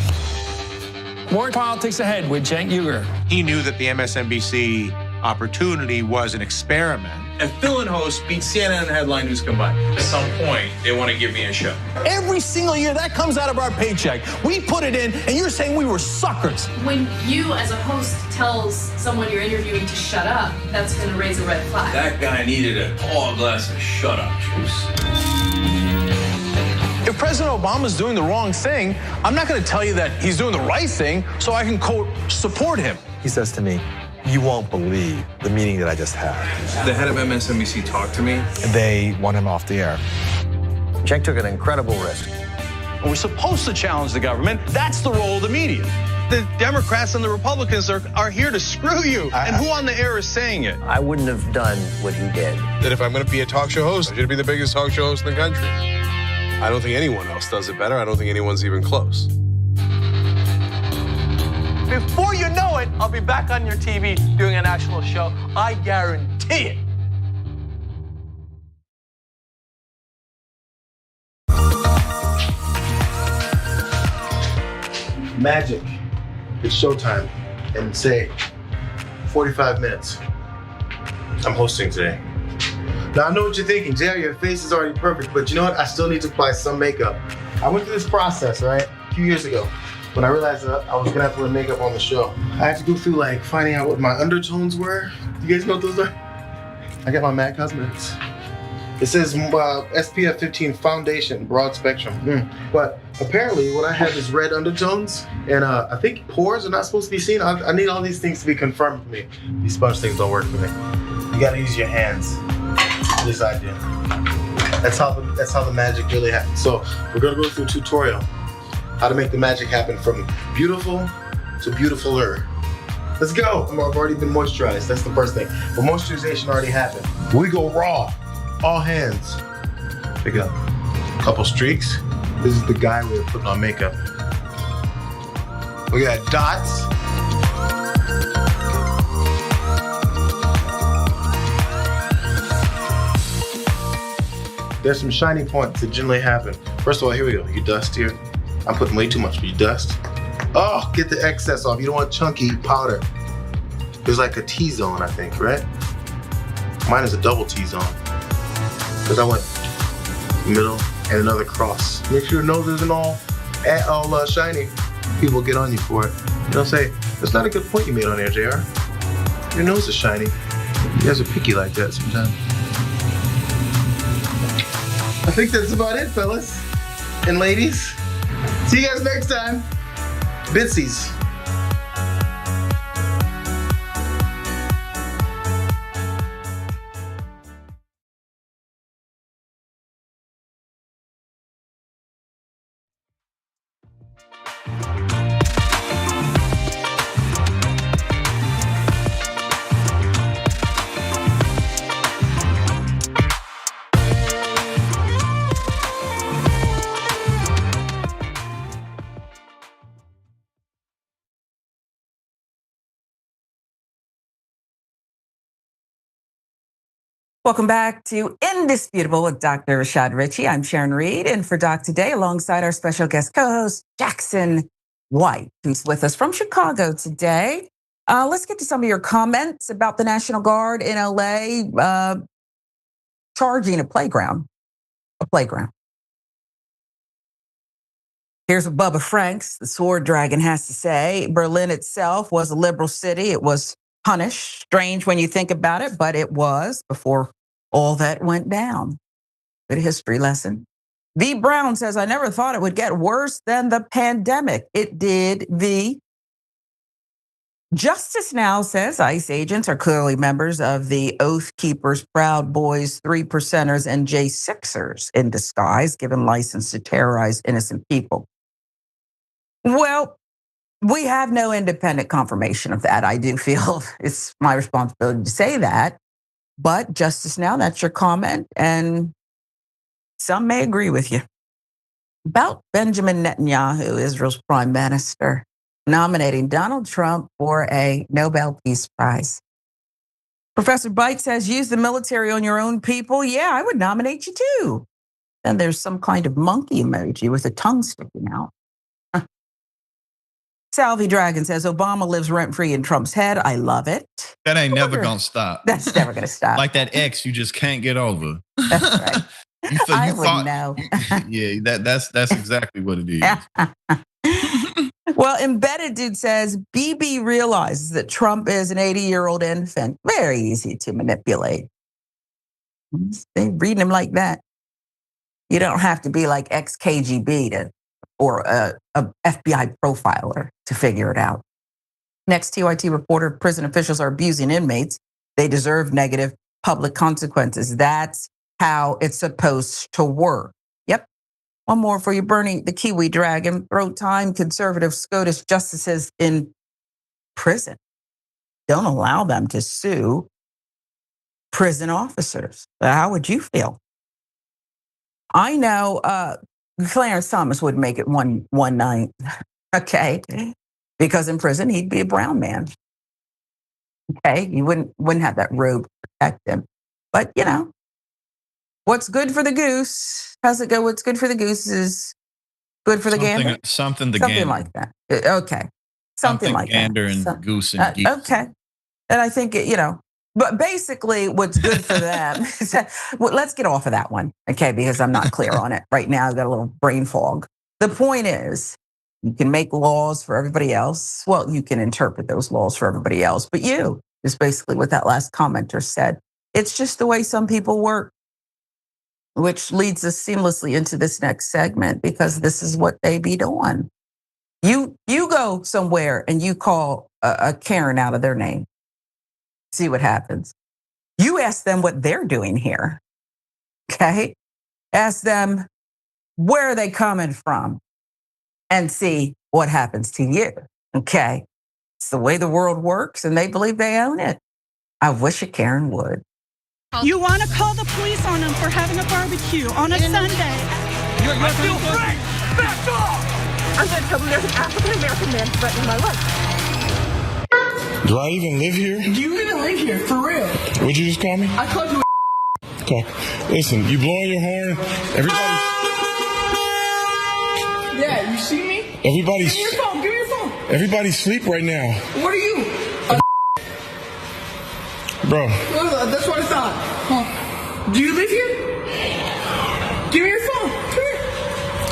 S10: More politics ahead with Cenk Uygur.
S6: He knew that the MSNBC opportunity was an experiment.
S13: And Phil and host beat CNN and headline news combined. At some point, they want to give me a show.
S6: Every single year, that comes out of our paycheck. We put it in, and you're saying we were suckers.
S14: When you, as a host, tells someone you're interviewing to shut up, that's going to raise a red flag.
S13: That guy needed a tall glass of shut up juice.
S6: If President Obama's doing the wrong thing, I'm not going to tell you that he's doing the right thing so I can, quote, support him.
S11: He says to me, "You won't believe the meeting that I just had."
S13: The head of MSNBC talked to me.
S11: They want him off the air.
S7: Cenk took an incredible risk.
S6: We're supposed to challenge the government. That's the role of the media. The Democrats and the Republicans are here to screw you. And who on the air is saying it?
S7: I wouldn't have done what he did.
S12: That if I'm going to be a talk show host, I should be the biggest talk show host in the country. I don't think anyone else does it better. I don't think anyone's even close.
S10: Before you know it, I'll be back on your TV doing a national show. I guarantee it.
S15: Magic. It's showtime. And say 45 minutes. I'm hosting today. Now I know what you're thinking, JR, your face is already perfect, but you know what? I still need to apply some makeup. I went through this process, right? A few years ago. When I realized that I was gonna have to wear makeup on the show. I had to go through like finding out what my undertones were. You guys know what those are? I got my MAC Cosmetics. It says SPF 15 foundation, broad spectrum. But apparently what I have is red undertones, and I think pores are not supposed to be seen. I need all these things to be confirmed for me. These sponge things don't work for me. You gotta use your hands. At least I did. That's how the magic really happens. So we're gonna go through a tutorial how to make the magic happen from beautiful to beautifuler. Let's go. I've already been moisturized. That's the first thing. But moisturization already happened. We go raw, all hands. Pick up a couple streaks. This is the guy we're putting on makeup. We got dots. There's some shiny points that generally happen. First of all, here we go. You dust here. I'm putting way too much, but you dust. Oh, get the excess off. You don't want chunky powder. There's like a T-zone, I think, right? Mine is a double T-zone. Because I went middle and another cross. Make sure your nose isn't all shiny. People get on you for it. You know, say, that's not a good point you made on there, JR. Your nose is shiny. You guys are picky like that sometimes. I think that's about it, fellas and ladies. See you guys next time. Bitsies.
S1: Welcome back to Indisputable with Dr. Rashad Ritchie. I'm Sharon Reed, and for Doc today, alongside our special guest co-host, Jackson White, who's with us from Chicago today. Let's get to some of your comments about the National Guard in LA charging a playground. Here's what Bubba Franks, the sword dragon, has to say. Berlin itself was a liberal city. It was punished. Strange when you think about it, but it was before all that went down. Good history lesson. V. Brown says, I never thought it would get worse than the pandemic. It did, V. Justice Now says ICE agents are clearly members of the Oath Keepers, Proud Boys, 3%ers, and J6ers in disguise, given license to terrorize innocent people. Well, we have no independent confirmation of that. I do feel it's my responsibility to say that. But Justice Now, that's your comment, and some may agree with you. About Benjamin Netanyahu, Israel's prime minister, nominating Donald Trump for a Nobel Peace Prize. Professor Bite says, use the military on your own people. Yeah, I would nominate you too. Then there's some kind of monkey emoji with a tongue sticking out. Salvi Dragon says, Obama lives rent-free in Trump's head. I love it.
S2: That ain't never gonna stop.
S1: That's never gonna stop.
S2: Like that ex you just can't get over.
S1: That's right. I wouldn't know.
S2: Yeah, that's exactly what it is.
S1: Well, Embedded Dude says, BB realizes that Trump is an 80-year-old infant. Very easy to manipulate. They reading him like that. You don't have to be like ex-KGB or a FBI profiler to figure it out. Next TYT reporter, prison officials are abusing inmates. They deserve negative public consequences. That's how it's supposed to work. Yep. One more for you, Bernie, the Kiwi Dragon. Throw time, conservative SCOTUS justices in prison. Don't allow them to sue prison officers. How would you feel? I know Clarence Thomas would make it one night, okay? Because in prison, he'd be a brown man. Okay, you wouldn't have that robe to protect him. But, you know, what's good for the goose? How's it go? What's good for the goose is good for the gander?
S2: Something
S1: gander. Like that. Okay. Something like
S2: gander
S1: that.
S2: And goose and geese.
S1: Okay. And I think, but basically what's good for them, well, let's get off of that one, okay, because I'm not clear on it right now. I've got a little brain fog. The point is, you can make laws for everybody else. Well, you can interpret those laws for everybody else, but you is basically what that last commenter said. It's just the way some people work, which leads us seamlessly into this next segment, because this is what they be doing. You go somewhere and you call a Karen out of their name. See what happens. You ask them what they're doing here. Okay? Ask them where are they coming from and see what happens to you. Okay. It's the way the world works and they believe they own it. I wish a Karen would.
S16: You want to call the police on them for having a barbecue on a Sunday.
S6: You're still free! Back off!
S16: I'm going to tell them there's an African-American man threatening my life.
S17: Do I even live here?
S3: Do you even live here? For real?
S17: What'd you just call me?
S3: I called you
S17: Okay. Listen, you blowing your horn. Everybody's...
S3: Yeah, you see me?
S17: Everybody's...
S3: Give me your phone. Give me your phone.
S17: Everybody's asleep right now.
S3: What are you?
S17: Bro.
S3: That's what I thought. Huh. Do you live here? Give me your phone. Come here.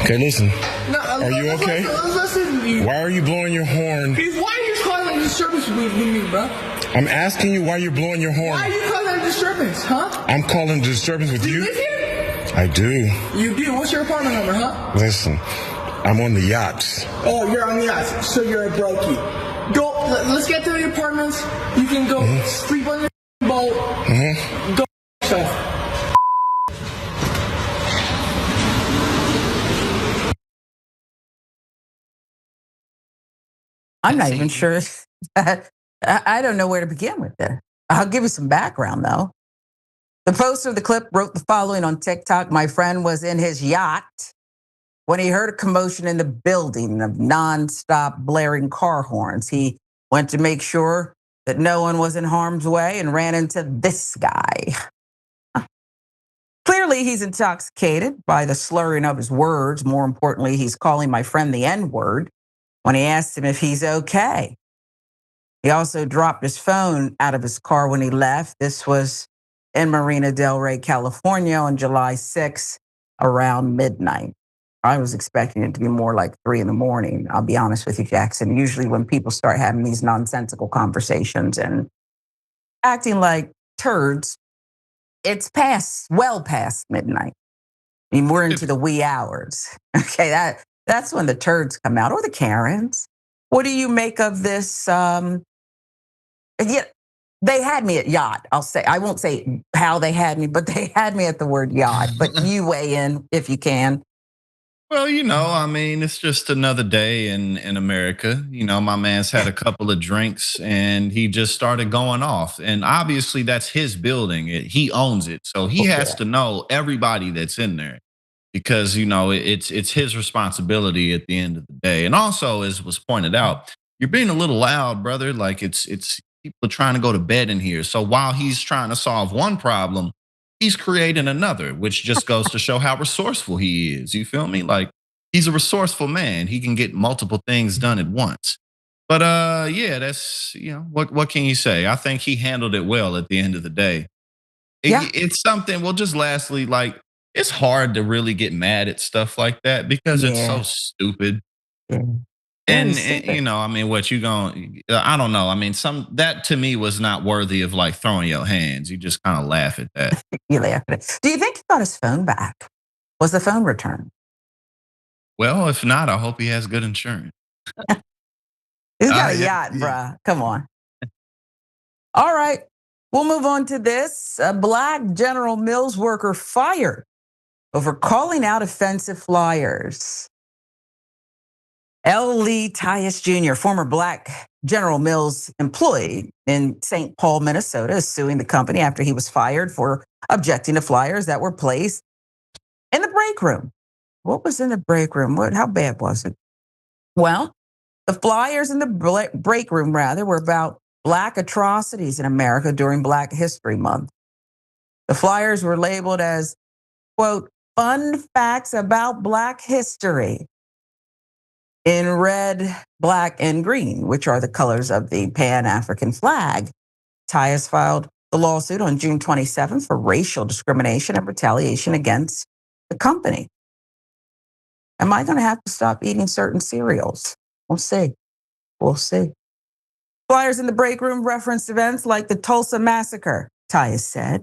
S17: Okay, listen.
S3: No,
S17: are you okay?
S3: Listen to you.
S17: Why are you blowing your horn?
S3: Because why are you calling a disturbance with me, bro?
S17: I'm asking you why you're blowing your horn.
S3: Why are you calling a disturbance, huh?
S17: I'm calling a disturbance with you.
S3: Do you live here?
S17: I do.
S3: You do? What's your apartment number, huh?
S17: Listen, I'm on the yachts.
S3: Oh, you're on the yachts, so you're a brokey. Go, let's get to the apartments. You can go sleep on your boat. Go stuff.
S1: I'm not even sure. I don't know where to begin with it. I'll give you some background, though. The poster of the clip wrote the following on TikTok. My friend was in his yacht when he heard a commotion in the building of nonstop blaring car horns. He went to make sure that no one was in harm's way and ran into this guy. Clearly, he's intoxicated by the slurring of his words. More importantly, he's calling my friend the N-word when he asked him if he's okay. He also dropped his phone out of his car when he left. This was in Marina Del Rey, California on July 6th around midnight. I was expecting it to be more like 3 a.m. I'll be honest with you, Jackson. Usually when people start having these nonsensical conversations and acting like turds, it's well past midnight. I mean, we're into the wee hours. Okay, that's when the turds come out, or the Karens. What do you make of this? Yeah, they had me at yacht. I won't say how they had me, but they had me at the word yacht. But you weigh in if you can.
S2: Well, I mean, it's just another day in America. My man's had a couple of drinks and he just started going off. And obviously that's his building. He owns it. So he has to know everybody that's in there because, it's his responsibility at the end of the day. And also, as was pointed out, you're being a little loud, brother. Like it's people are trying to go to bed in here. So while he's trying to solve one problem, he's creating another, which just goes to show how resourceful he is. You feel me? Like he's a resourceful man. He can get multiple things done at once. But yeah, that's what can you say? I think he handled it well at the end of the day. It's something. Well, just lastly, like it's hard to really get mad at stuff like that because it's so stupid.
S1: Yeah.
S2: And I mean, what you going? I don't know. I mean, that to me was not worthy of like throwing your hands. You just kind of laugh at that.
S1: You laugh at it. Do you think he got his phone back? Was the phone returned?
S2: Well, if not, I hope he has good insurance.
S1: He's got a yacht, bruh. Come on. All right, we'll move on to this. A Black General Mills worker fired over calling out offensive flyers. L. Lee Tyus Jr., former Black General Mills employee in St. Paul, Minnesota, is suing the company after he was fired for objecting to flyers that were placed in the break room. What was in the break room? How bad was it? Well, the flyers in the break room, were about Black atrocities in America during Black History Month. The flyers were labeled as, quote, fun facts about Black history, in red, black, and green, which are the colors of the Pan-African flag. Tyus filed the lawsuit on June 27th for racial discrimination and retaliation against the company. Am I going to have to stop eating certain cereals? We'll see. We'll see. Flyers in the break room referenced events like the Tulsa massacre, Tyus said.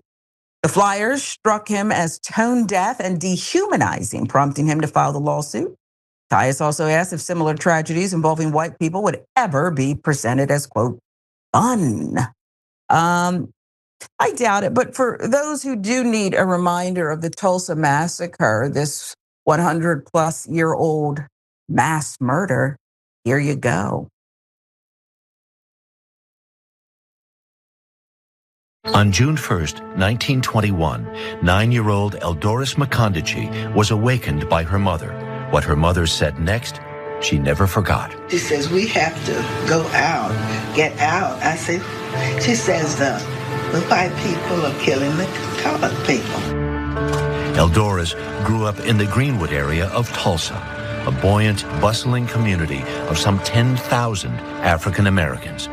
S1: The flyers struck him as tone deaf and dehumanizing, prompting him to file the lawsuit. Tyus also asked if similar tragedies involving white people would ever be presented as, quote, fun. I doubt it. But for those who do need a reminder of the Tulsa massacre, this 100-plus-year-old mass murder, here you go.
S18: On June 1st, 1921, 9-year-old Eldoris Makondichi was awakened by her mother. What her mother said next, she never forgot.
S19: She says, we have to go out, get out. I say, she says, the white people are killing the colored people.
S18: Eldoris grew up in the Greenwood area of Tulsa, a buoyant, bustling community of some 10,000 African Americans.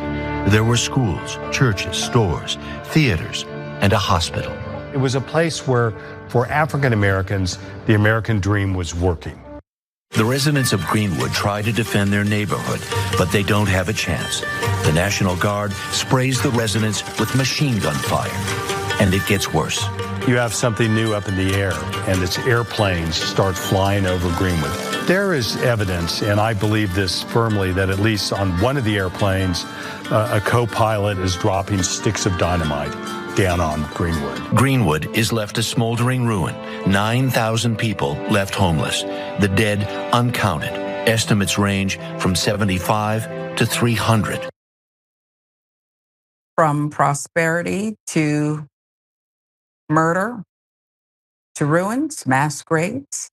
S18: There were schools, churches, stores, theaters, and a hospital.
S20: It was a place where, for African Americans, the American dream was working.
S18: The residents of Greenwood try to defend their neighborhood, but they don't have a chance. The National Guard sprays the residents with machine gun fire, and it gets worse.
S20: You have something new up in the air, and its airplanes start flying over Greenwood. There is evidence, and I believe this firmly, that at least on one of the airplanes, a co-pilot is dropping sticks of dynamite down on Greenwood.
S18: Greenwood is left a smoldering ruin. 9,000 people left homeless. The dead uncounted. Estimates range from 75 to 300.
S1: From prosperity to murder to ruins, mass graves.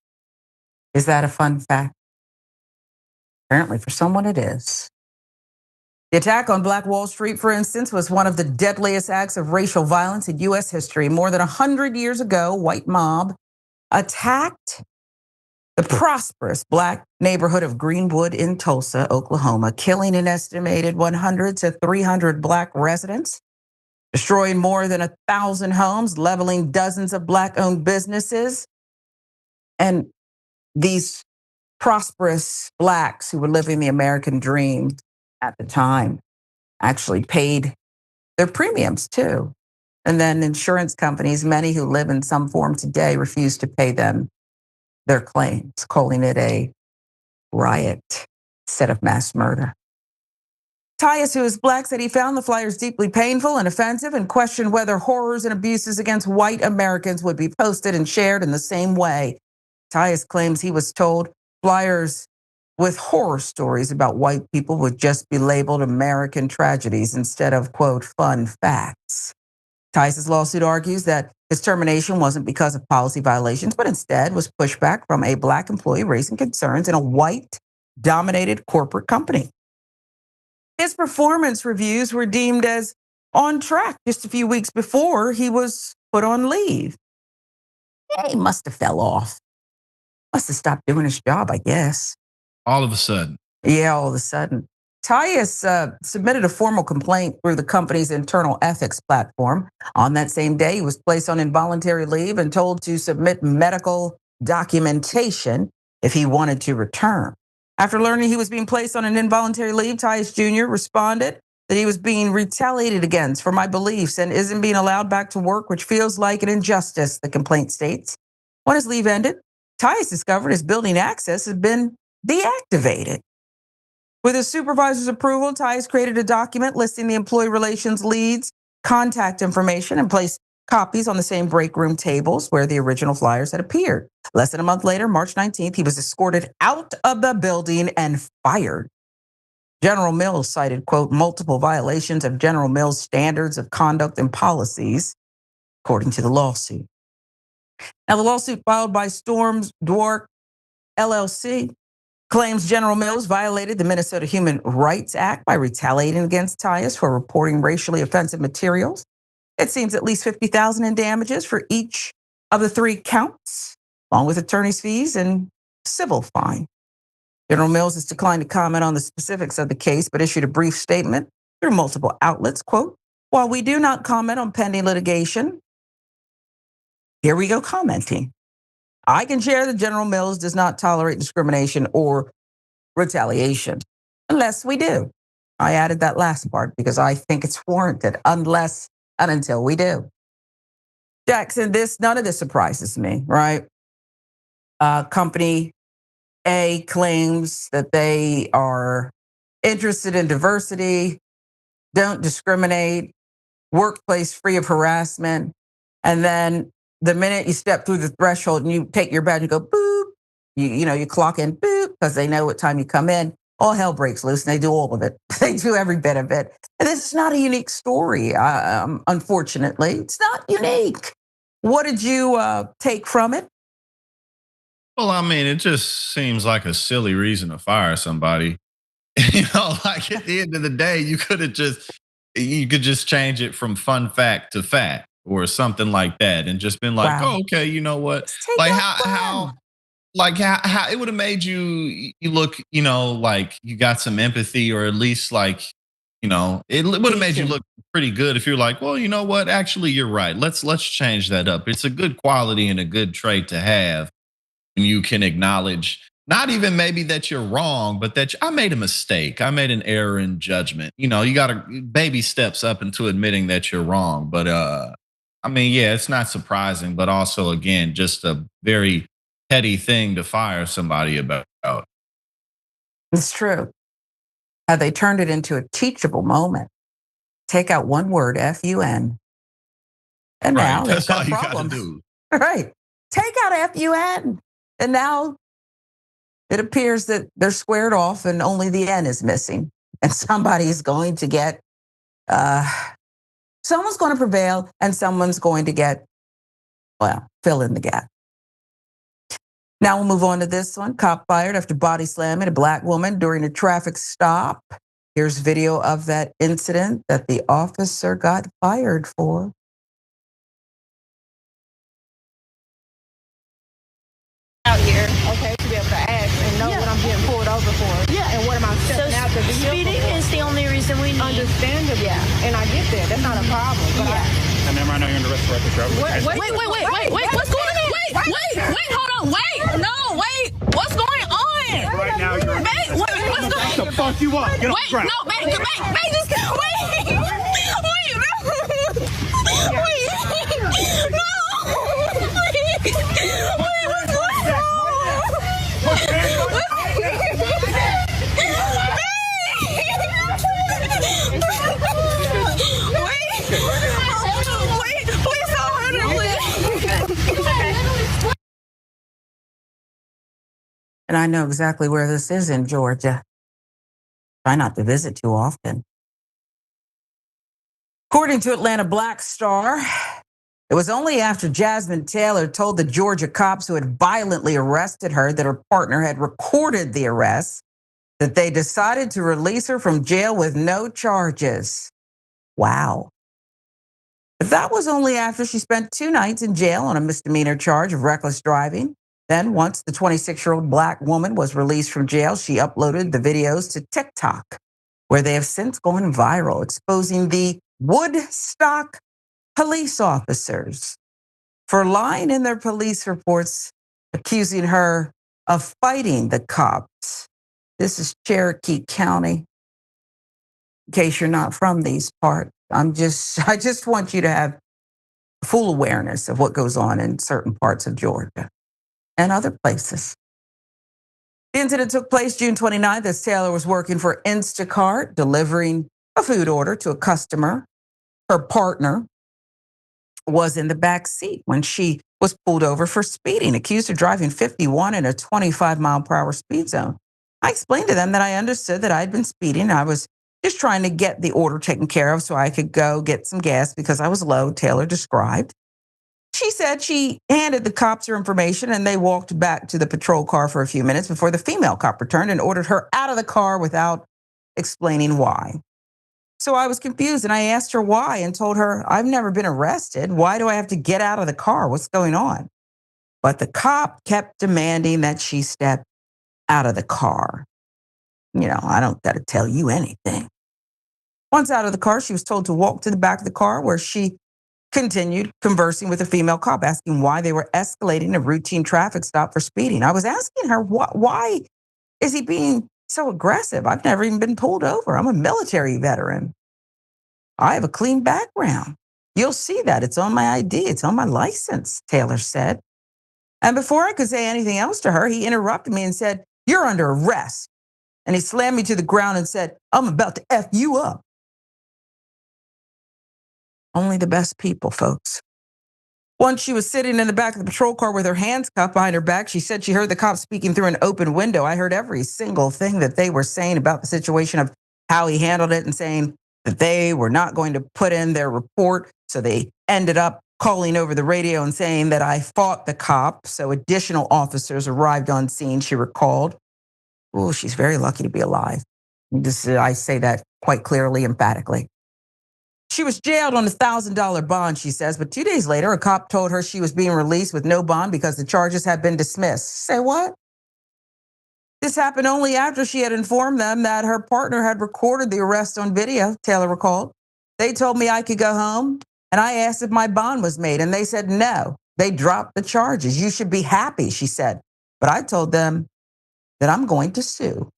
S1: Is that a fun fact? Apparently for someone it is. The attack on Black Wall Street, for instance, was one of the deadliest acts of racial violence in U.S. history. More than 100 years ago, a white mob attacked the prosperous Black neighborhood of Greenwood in Tulsa, Oklahoma, killing an estimated 100 to 300 Black residents, destroying more than 1,000 homes, leveling dozens of Black-owned businesses. And these prosperous Blacks who were living the American dream at the time actually paid their premiums too. And then insurance companies, many who live in some form today, refused to pay them their claims, calling it a riot instead of mass murder. Tyus, who is Black, said he found the flyers deeply painful and offensive and questioned whether horrors and abuses against white Americans would be posted and shared in the same way. Tyus claims he was told flyers with horror stories about white people would just be labeled American tragedies instead of, quote, fun facts. Tyus' lawsuit argues that his termination wasn't because of policy violations, but instead was pushback from a Black employee raising concerns in a white-dominated corporate company. His performance reviews were deemed as on track just a few weeks before he was put on leave. Yeah, he must have fell off. Must have stopped doing his job, I guess.
S2: All of a sudden.
S1: Yeah, all of a sudden. Tyus submitted a formal complaint through the company's internal ethics platform. On that same day, he was placed on involuntary leave and told to submit medical documentation if he wanted to return. After learning he was being placed on an involuntary leave, Tyus Jr. responded that he was being retaliated against for my beliefs and isn't being allowed back to work, which feels like an injustice, the complaint states. When his leave ended, Tyus discovered his building access had been deactivated. With his supervisor's approval, Tyus created a document listing the employee relations lead's contact information and placed copies on the same break room tables where the original flyers had appeared. Less than a month later, March 19th, he was escorted out of the building and fired. General Mills cited, quote, multiple violations of General Mills' standards of conduct and policies, according to the lawsuit. Now, the lawsuit filed by Storms Dwark LLC claims General Mills violated the Minnesota Human Rights Act by retaliating against Tyus for reporting racially offensive materials. It seems at least $50,000 in damages for each of the 3 counts, along with attorney's fees and civil fine. General Mills has declined to comment on the specifics of the case, but issued a brief statement through multiple outlets, quote, while we do not comment on pending litigation, here we go commenting. I can share that General Mills does not tolerate discrimination or retaliation, unless we do. I added that last part because I think it's warranted, unless and until we do. Jackson, none of this surprises me, right? Company A claims that they are interested in diversity, don't discriminate, workplace free of harassment. And then the minute you step through the threshold and you take your badge and go boop, you clock in boop because they know what time you come in. All hell breaks loose and they do all of it. They do every bit of it. And this is not a unique story, unfortunately. It's not unique. What did you take from it?
S2: Well, I mean, it just seems like a silly reason to fire somebody. Like at the end of the day, you could just change it from fun fact to fact or something like that, and just been like,
S1: Wow.
S2: oh, okay, you know what?
S1: Take
S2: Like
S1: out
S2: how
S1: fun.
S2: like how it would have made you look, like you got some empathy, or at least like, it would have made you
S1: Teaching.
S2: look pretty good if you're like, well, you know what? Actually, you're right. Let's change that up. It's a good quality and a good trait to have when you can acknowledge not even maybe that you're wrong, but that I made a mistake. I made an error in judgment. You got to baby steps up into admitting that you're wrong. But I mean, yeah, it's not surprising, but also again, just a very petty thing to fire somebody about.
S1: It's true. They turned it into a teachable moment. Take out one word, F-U-N. And now
S2: Right.
S1: they've
S2: That's all
S1: got
S2: you
S1: a
S2: got to
S1: problem.
S2: do.
S1: Right. Take out F-U-N. And now it appears that they're squared off and only the N is missing. And somebody's going to get, someone's going to prevail and someone's going to get, fill in the gap. Now we'll move on to this one. Cop fired after body slamming a black woman during a traffic stop. Here's video of that incident that the officer got fired for.
S21: Out here, okay, to be able to ask and know what I'm getting pulled over for. Yeah. And what am I stepping out the vehicle
S22: Speeding
S21: for?
S22: is the only reason we need.
S21: Understandable. Yeah. And I get that. That's not a problem. But
S22: Yeah.
S23: And then right now you're under arrest for reckless driving.
S22: Wait. What's going on? Wait, hold on. Wait. No, wait. What's going on?
S23: Right now you're under arrest.
S22: What's going on?
S23: What the fuck you want? Get off the ground.
S22: No, wait, just wait. No.
S1: And I know exactly where this is in Georgia. Try not to visit too often. According to Atlanta Black Star, it was only after Jasmine Taylor told the Georgia cops who had violently arrested her that her partner had recorded the arrest that they decided to release her from jail with no charges. Wow. But that was only after she spent 2 nights in jail on a misdemeanor charge of reckless driving. Then, once the 26-year-old black woman was released from jail, she uploaded the videos to TikTok, where they have since gone viral, exposing the Woodstock police officers for lying in their police reports, accusing her of fighting the cops. This is Cherokee County. In case you're not from these parts, I just want you to have full awareness of what goes on in certain parts of Georgia and other places. The incident took place June 29th as Taylor was working for Instacart, delivering a food order to a customer. Her partner was in the back seat when she was pulled over for speeding, accused of driving 51 in a 25-mile-per-hour speed zone. I explained to them that I understood that I'd been speeding. I was just trying to get the order taken care of so I could go get some gas because I was low, Taylor described. She said she handed the cops her information and they walked back to the patrol car for a few minutes before the female cop returned and ordered her out of the car without explaining why. So I was confused and I asked her why and told her, I've never been arrested. Why do I have to get out of the car? What's going on? But the cop kept demanding that she step out of the car. I don't got to tell you anything. Once out of the car, she was told to walk to the back of the car where she continued conversing with a female cop, asking why they were escalating a routine traffic stop for speeding. I was asking her, why is he being so aggressive? I've never even been pulled over. I'm a military veteran. I have a clean background. You'll see that. It's on my ID. It's on my license, Taylor said. And before I could say anything else to her, he interrupted me and said, you're under arrest. And he slammed me to the ground and said, I'm about to F you up. Only the best people, folks. Once she was sitting in the back of the patrol car with her hands cuffed behind her back, she said she heard the cops speaking through an open window. I heard every single thing that they were saying about the situation of how he handled it and saying that they were not going to put in their report. So they ended up calling over the radio and saying that I fought the cop. So additional officers arrived on scene, she recalled. Oh, she's very lucky to be alive. I say that quite clearly, emphatically. She was jailed on a $1,000 bond, she says, but 2 days later, a cop told her she was being released with no bond because the charges had been dismissed. Say what? This happened only after she had informed them that her partner had recorded the arrest on video, Taylor recalled. They told me I could go home, and I asked if my bond was made, and they said no. They dropped the charges. You should be happy, she said. But I told them that I'm going to sue.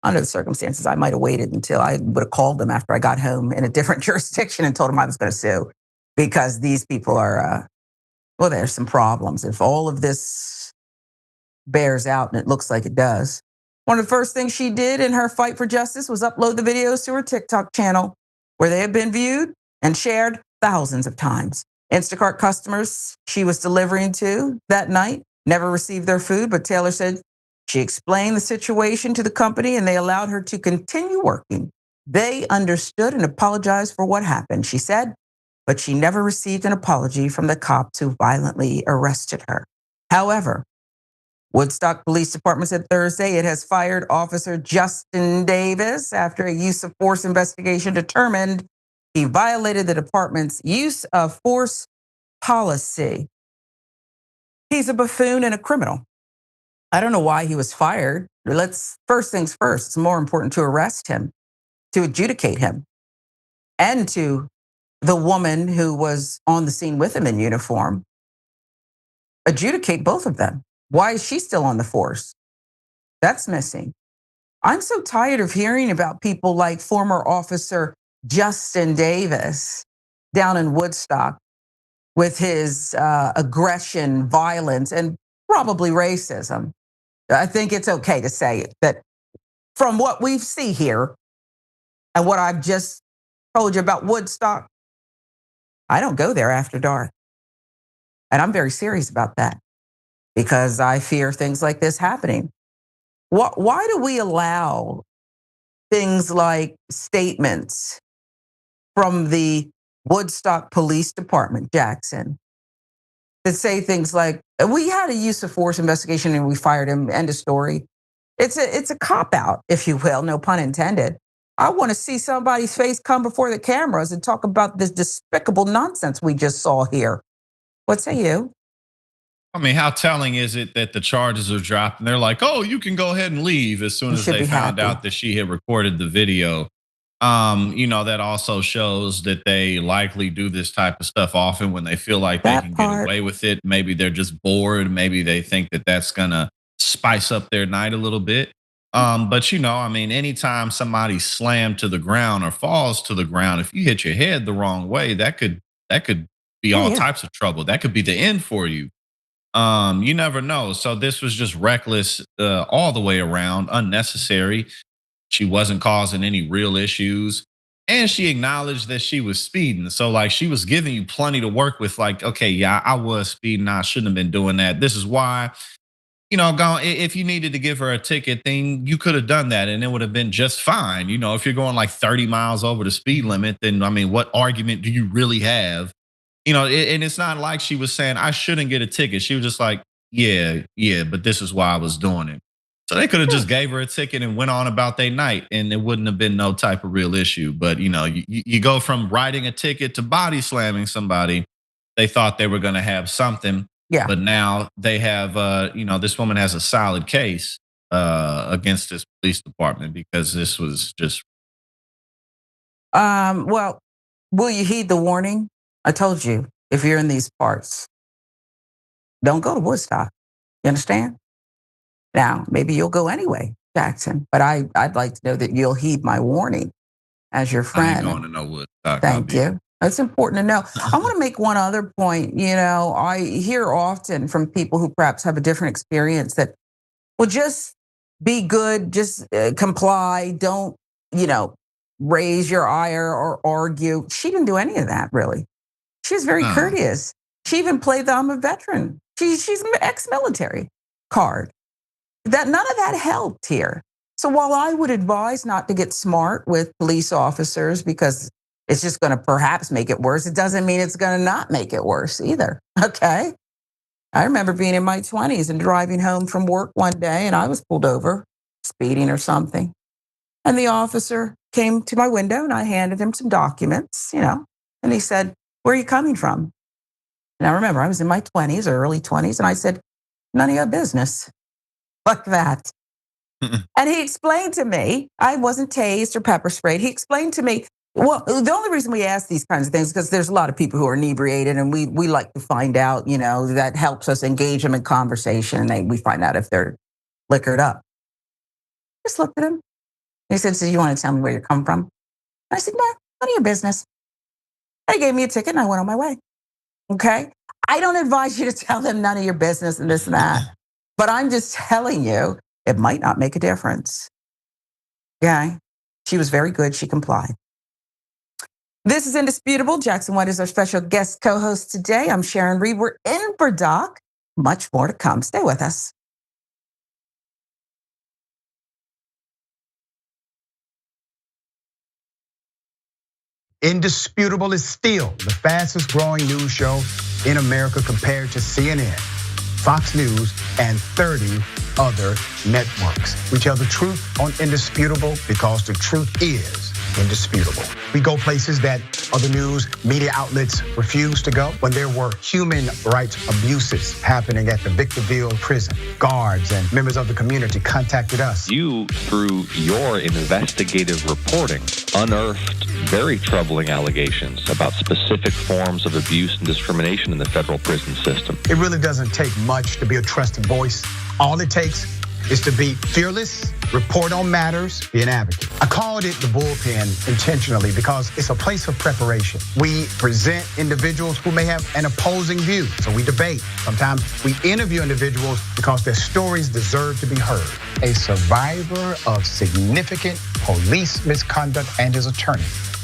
S1: Under the circumstances, I might have waited until I would have called them after I got home in a different jurisdiction and told them I was going to sue, because these people are, well, there's some problems. If all of this bears out, and it looks like it does. One of the first things she did in her fight for justice was upload the videos to her TikTok channel, where they have been viewed and shared thousands of times. Instacart customers she was delivering to that night never received their food, but Taylor said she explained the situation to the company and they allowed her to continue working. They understood and apologized for what happened, she said, but she never received an apology from the cops who violently arrested her. However, Woodstock Police Department said Thursday it has fired Officer Justin Davis after a use of force investigation determined he violated the department's use of force policy. He's a buffoon and a criminal. I don't know why he was fired. First things first, it's more important to arrest him, to adjudicate him, and to the woman who was on the scene with him in uniform. Adjudicate both of them. Why is she still on the force? That's missing. I'm so tired of hearing about people like former Officer Justin Davis down in Woodstock with his aggression, violence, and probably racism. I think it's okay to say that from what we see here and what I've just told you about Woodstock, I don't go there after dark. And I'm very serious about that because I fear things like this happening. Why do we allow things like statements from the Woodstock Police Department, Jackson, that say things like, we had a use of force investigation and we fired him, end of story? It's a cop-out, if you will, no pun intended. I want to see somebody's face come before the cameras and talk about this despicable nonsense we just saw here. What say you?
S2: I mean, how telling is it that the charges are dropped and they're like, oh, you can go ahead and leave as soon as they found out that she had recorded the video? That also shows that they likely do this type of stuff often when they feel like they can get away with it. Maybe they're just bored. Maybe they think that that's going to spice up their night a little bit. But anytime somebody slammed to the ground or falls to the ground, if you hit your head the wrong way, that could be all types of trouble. That could be the end for you. You never know. So this was just reckless all the way around, unnecessary. She wasn't causing any real issues. And she acknowledged that she was speeding. So like she was giving you plenty to work with. Like, okay, yeah, I was speeding. I shouldn't have been doing that. This is why, if you needed to give her a ticket, then you could have done that and it would have been just fine. If you're going like 30 miles over the speed limit, then what argument do you really have? And it's not like she was saying, I shouldn't get a ticket. She was just like, yeah, but this is why I was doing it. So they could have just gave her a ticket and went on about their night and it wouldn't have been no type of real issue. But, you go from writing a ticket to body slamming somebody. They thought they were going to have something.
S1: Yeah.
S2: But now they have, this woman has a solid case against this police department because this was just.
S1: Well, will you heed the warning? I told you, if you're in these parts, don't go to Woodstock. You understand? Now, maybe you'll go anyway, Jackson, but I'd like to know that you'll heed my warning as your friend.
S2: I ain't going to know Woodstock.
S1: Thank you. It's important to know. I want to make one other point. I hear often from people who perhaps have a different experience that, well, just be good, just comply. Don't, raise your ire or argue. She didn't do any of that, really. She was very courteous. She even played the I'm a veteran. She's an ex-military card. None of that helped here. So while I would advise not to get smart with police officers because it's just going to perhaps make it worse, it doesn't mean it's going to not make it worse either, okay? I remember being in my 20s and driving home from work one day, and I was pulled over, speeding or something. And the officer came to my window, and I handed him some documents, and he said, "Where are you coming from?" And I remember I was in my 20s or early 20s, and I said, "None of your business." Like that. And he explained to me, I wasn't tased or pepper sprayed. He explained to me, well, the only reason we ask these kinds of things is because there's a lot of people who are inebriated, and we like to find out, that helps us engage them in conversation, and we find out if they're liquored up. Just looked at him. He said, "So you want to tell me where you come from?" I said, "No, none of your business." He gave me a ticket and I went on my way. Okay? I don't advise you to tell them none of your business and this and that. But I'm just telling you, it might not make a difference. Okay? She was very good. She complied. This is Indisputable. Jackson White is our special guest co-host today. I'm Sharon Reed. We're in for Doc. Much more to come. Stay with us.
S4: Indisputable is still the fastest growing news show in America compared to CNN, Fox News, and 30 other networks. We tell the truth on Indisputable because the truth is indisputable. We go places that other news media outlets refuse to go. When there were human rights abuses happening at the Victorville prison, guards and members of the community contacted us.
S5: You, through your investigative reporting, unearthed very troubling allegations about specific forms of abuse and discrimination in the federal prison system.
S4: It really doesn't take much to be a trusted voice. All it takes is to be fearless, report on matters, be an advocate. I called it the bullpen intentionally because it's a place of preparation. We present individuals who may have an opposing view, so we debate. Sometimes we interview individuals because their stories deserve to be heard. A survivor of significant police misconduct and his attorney.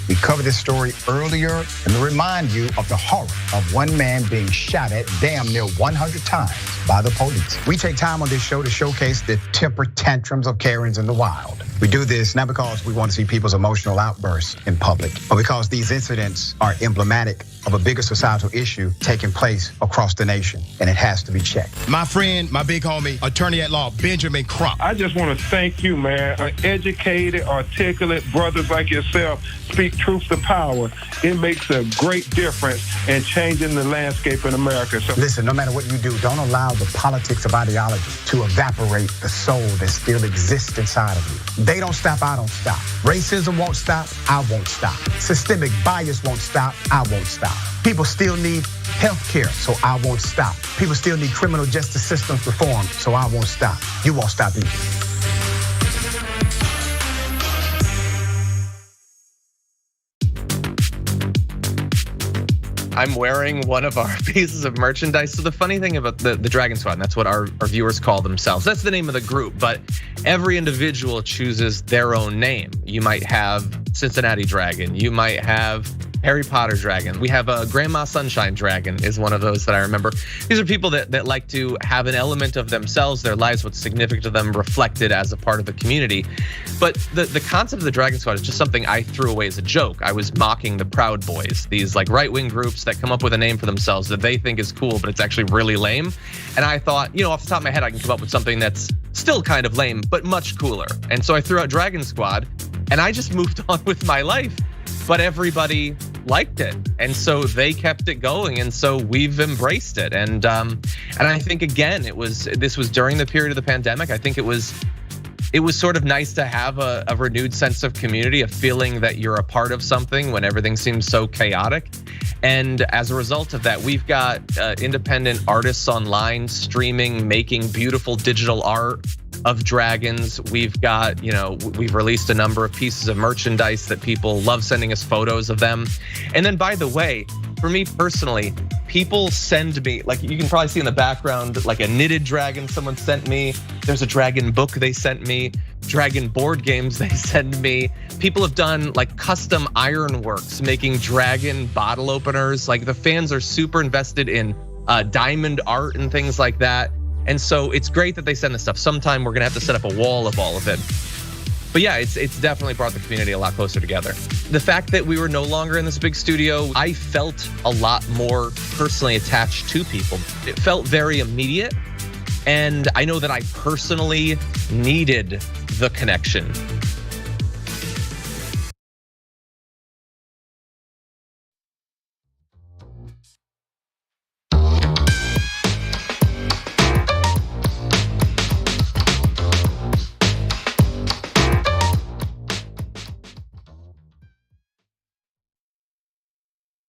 S4: We covered this story earlier and to remind you of the horror of one man being shot at damn near 100 times by the police. We take time on this show to showcase the temper tantrums of Karens in the wild. We do this not because we want to see people's emotional outbursts in public, but because these incidents are emblematic of a bigger societal issue taking place across the nation, and it has to be checked.
S8: My friend, my big homie, attorney at law, Benjamin Crump.
S24: I just want to thank you, man. Educated, articulate brothers like yourself speak truth to power. It makes a great difference in changing the landscape in America. So
S4: listen, no matter what you do, don't allow the politics of ideology to evaporate the soul that still exists inside of you. They don't stop, I don't stop. Racism won't stop, I won't stop. Systemic bias won't stop, I won't stop. People still need health care, so I won't stop. People still need criminal justice systems reform, so I won't stop. You won't stop either.
S25: I'm wearing one of our pieces of merchandise. So the funny thing about the Dragon Squad, and that's what our viewers call themselves. That's the name of the group, but every individual chooses their own name. You might have Cincinnati Dragon. You might have Harry Potter Dragon. We have a Grandma Sunshine Dragon is one of those that I remember. These are people that like to have an element of themselves, their lives, what's significant to them reflected as a part of the community. But the concept of the Dragon Squad is just something I threw away as a joke. I was mocking the Proud Boys, these like right-wing groups that come up with a name for themselves that they think is cool, but it's actually really lame. And I thought, off the top of my head, I can come up with something that's still kind of lame, but much cooler. And so I threw out Dragon Squad and I just moved on with my life. But everybody liked it, and so they kept it going, and so we've embraced it. And I think again, this was during the period of the pandemic. I think it was sort of nice to have a renewed sense of community, a feeling that you're a part of something when everything seems so chaotic. And as a result of that, we've got independent artists online streaming, making beautiful digital art of dragons. We've got, we've released a number of pieces of merchandise that people love sending us photos of them. And then by the way, for me personally, people send me, like you can probably see in the background, like a knitted dragon someone sent me. There's a dragon book they sent me. Dragon board games they send me. People have done like custom ironworks, making dragon bottle openers. Like the fans are super invested in diamond art and things like that. And so it's great that they send this stuff. Sometime we're gonna have to set up a wall of all of it. But yeah, it's definitely brought the community a lot closer together. The fact that we were no longer in this big studio, I felt a lot more personally attached to people. It felt very immediate. And I know that I personally needed the connection.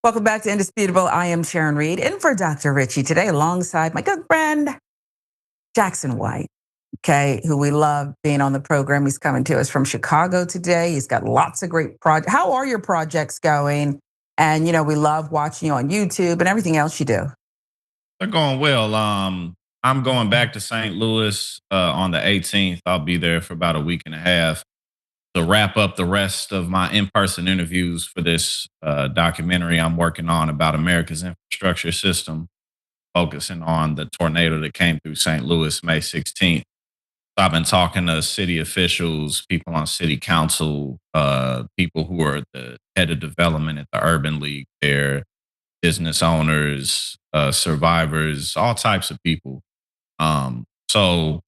S1: Welcome back to Indisputable. I am Sharon Reed, in for Dr. Richie today, alongside my good friend, Jackson White, okay, who we love being on the program. He's coming to us from Chicago today. He's got lots of great projects. How are your projects going? And, we love watching you on YouTube and everything else you do.
S2: They're going well. I'm going back to St. Louis on the 18th. I'll be there for about a week and a half to wrap up the rest of my in-person interviews for this documentary I'm working on about America's infrastructure system, focusing on the tornado that came through St. Louis May 16th. So I've been talking to city officials, people on city council, people who are the head of development at the Urban League there, business owners, survivors, all types of people. So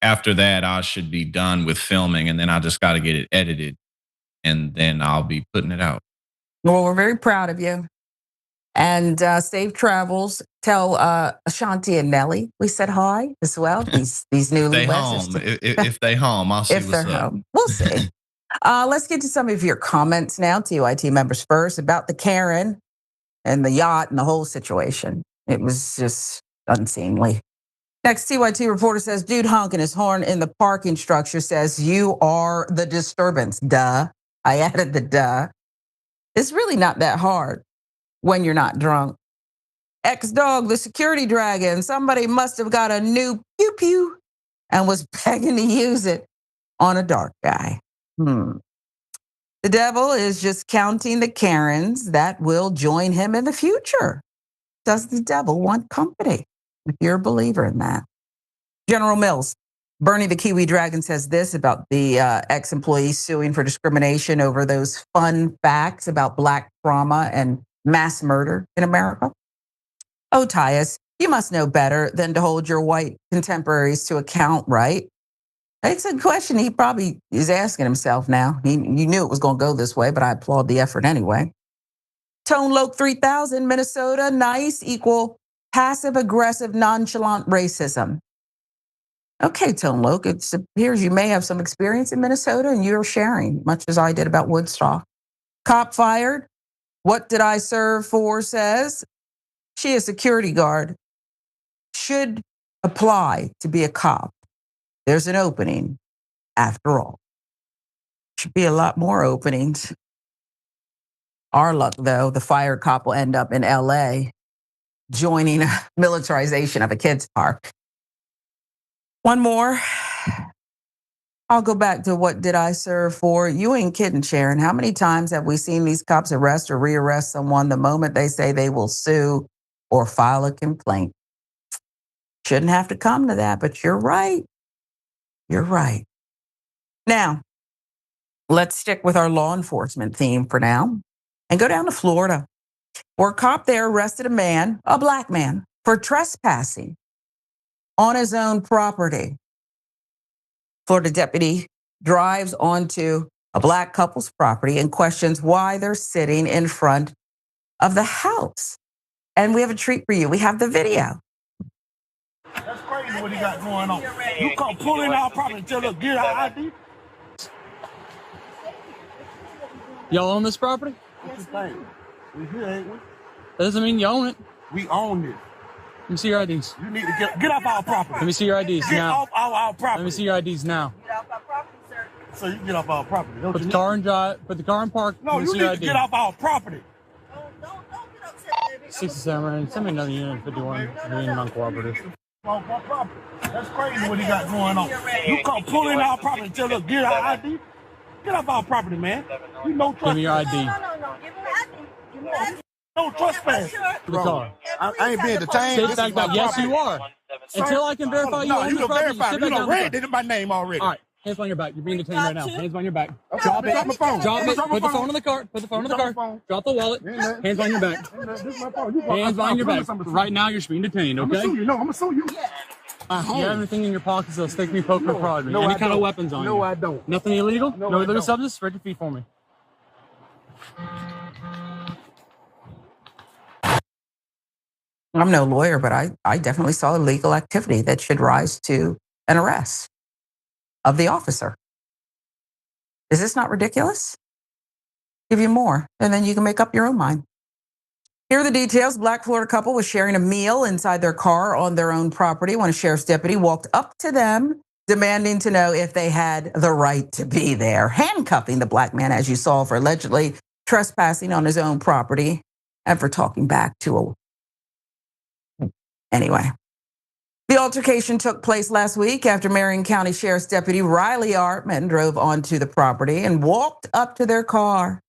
S2: after that, I should be done with filming, and then I just got to get it edited, and then I'll be putting it out.
S1: Well, we're very proud of you. And safe travels. Tell Ashanti and Nelly we said hi as well. These newlyweds.
S2: They home. If they home, I'll see
S1: if
S2: what's
S1: they're
S2: up.
S1: home. We'll see. Let's get to some of your comments now, TYT members first, about the Karen and the yacht and the whole situation. It was just unseemly. Next, TYT reporter says, dude honking his horn in the parking structure says, you are the disturbance. Duh. I added the duh. It's really not that hard when you're not drunk. X-Dog, the security dragon. Somebody must have got a new pew-pew and was begging to use it on a dark guy. The devil is just counting the Karens that will join him in the future. Does the devil want company? If you're a believer in that. General Mills, Bernie the Kiwi Dragon says this about the ex-employees suing for discrimination over those fun facts about Black trauma and mass murder in America. Oh, Tyus, you must know better than to hold your white contemporaries to account, right? It's a question he probably is asking himself now. You knew it was going to go this way, but I applaud the effort anyway. Tone Loke 3000, Minnesota, nice equal passive-aggressive, nonchalant racism. Okay, Tone Loke, it appears you may have some experience in Minnesota and you're sharing, much as I did about Woodstock. Cop fired. What did I serve for says, she a security guard, should apply to be a cop. There's an opening, after all. Should be a lot more openings. Our luck, though, the fired cop will end up in LA joining a militarization of a kids' park. One more. I'll go back to what did I serve for? You ain't kidding, Sharon. How many times have we seen these cops arrest or rearrest someone the moment they say they will sue or file a complaint? Shouldn't have to come to that, but you're right. You're right. Now, let's stick with our law enforcement theme for now and go down to Florida, where a cop there arrested a man, a Black man, for trespassing on his own property. Florida deputy drives onto a Black couple's property and questions why they're sitting in front of the house. And we have a treat for you. We have the video.
S23: That's crazy what he got going on. You come pull in our property and tell us, get our ID?
S7: Y'all own this property?
S23: What you think? We here, ain't we?
S7: That doesn't mean you own it.
S23: We own it.
S7: Let me see your IDs.
S23: You need to get off our property.
S7: Let me see your IDs
S23: get
S7: now.
S23: Off our property.
S7: Let me see your IDs now.
S23: Get off our property, sir. So you can get off our property.
S7: Put the car in drive. Put the car in park.
S23: No, you need to get off our property.
S21: Don't get upset, baby.
S7: 67 rounds. Send me another unit 51. Being uncooperative.
S23: That's crazy what he got going on. You come pulling our property and tell us, get our ID. Get off our property, man. You no trespass.
S7: Give me your ID.
S23: No. Give me ID. Give me ID. No trespass.
S7: The car.
S23: I ain't being detained.
S7: Sit back down. Yes, you are. Until I can verify you.
S23: No,
S7: own
S23: you
S7: this
S23: can
S7: property,
S23: verify.
S7: sit
S23: You
S7: back
S23: done
S7: down.
S23: read it in my name already.
S7: All right. Hands on your back. You're being detained right now. Hands on your back.
S23: Okay,
S7: Drop it.
S23: drop my phone.
S7: Drop it.
S23: Drop my
S7: Put the
S23: phone.
S7: phone in the car. Put the phone in the car. Drop the wallet. Hands on your back.
S23: This is my phone.
S7: Hands on your back. Right now, you're being detained,
S23: I'm
S7: okay?
S23: gonna sue you. No, I'm gonna sue you.
S7: You have anything in your pockets that'll stick me, poke, or prod me? Any kind of weapons on you?
S23: No, I don't.
S7: Nothing illegal?
S23: No,
S7: No
S23: I
S7: illegal
S23: don't.
S7: substance? Spread your feet for me.
S1: I'm no lawyer, but I definitely saw illegal activity that should rise to an arrest of the officer. Is this not ridiculous? Give you more, and then you can make up your own mind. Here are the details. Black Florida couple was sharing a meal inside their car on their own property when a sheriff's deputy walked up to them, demanding to know if they had the right to be there, handcuffing the black man, as you saw, for allegedly trespassing on his own property and for talking back to a... Anyway, the altercation took place last week after Marion County Sheriff's Deputy Riley Artman drove onto the property and walked up to their car,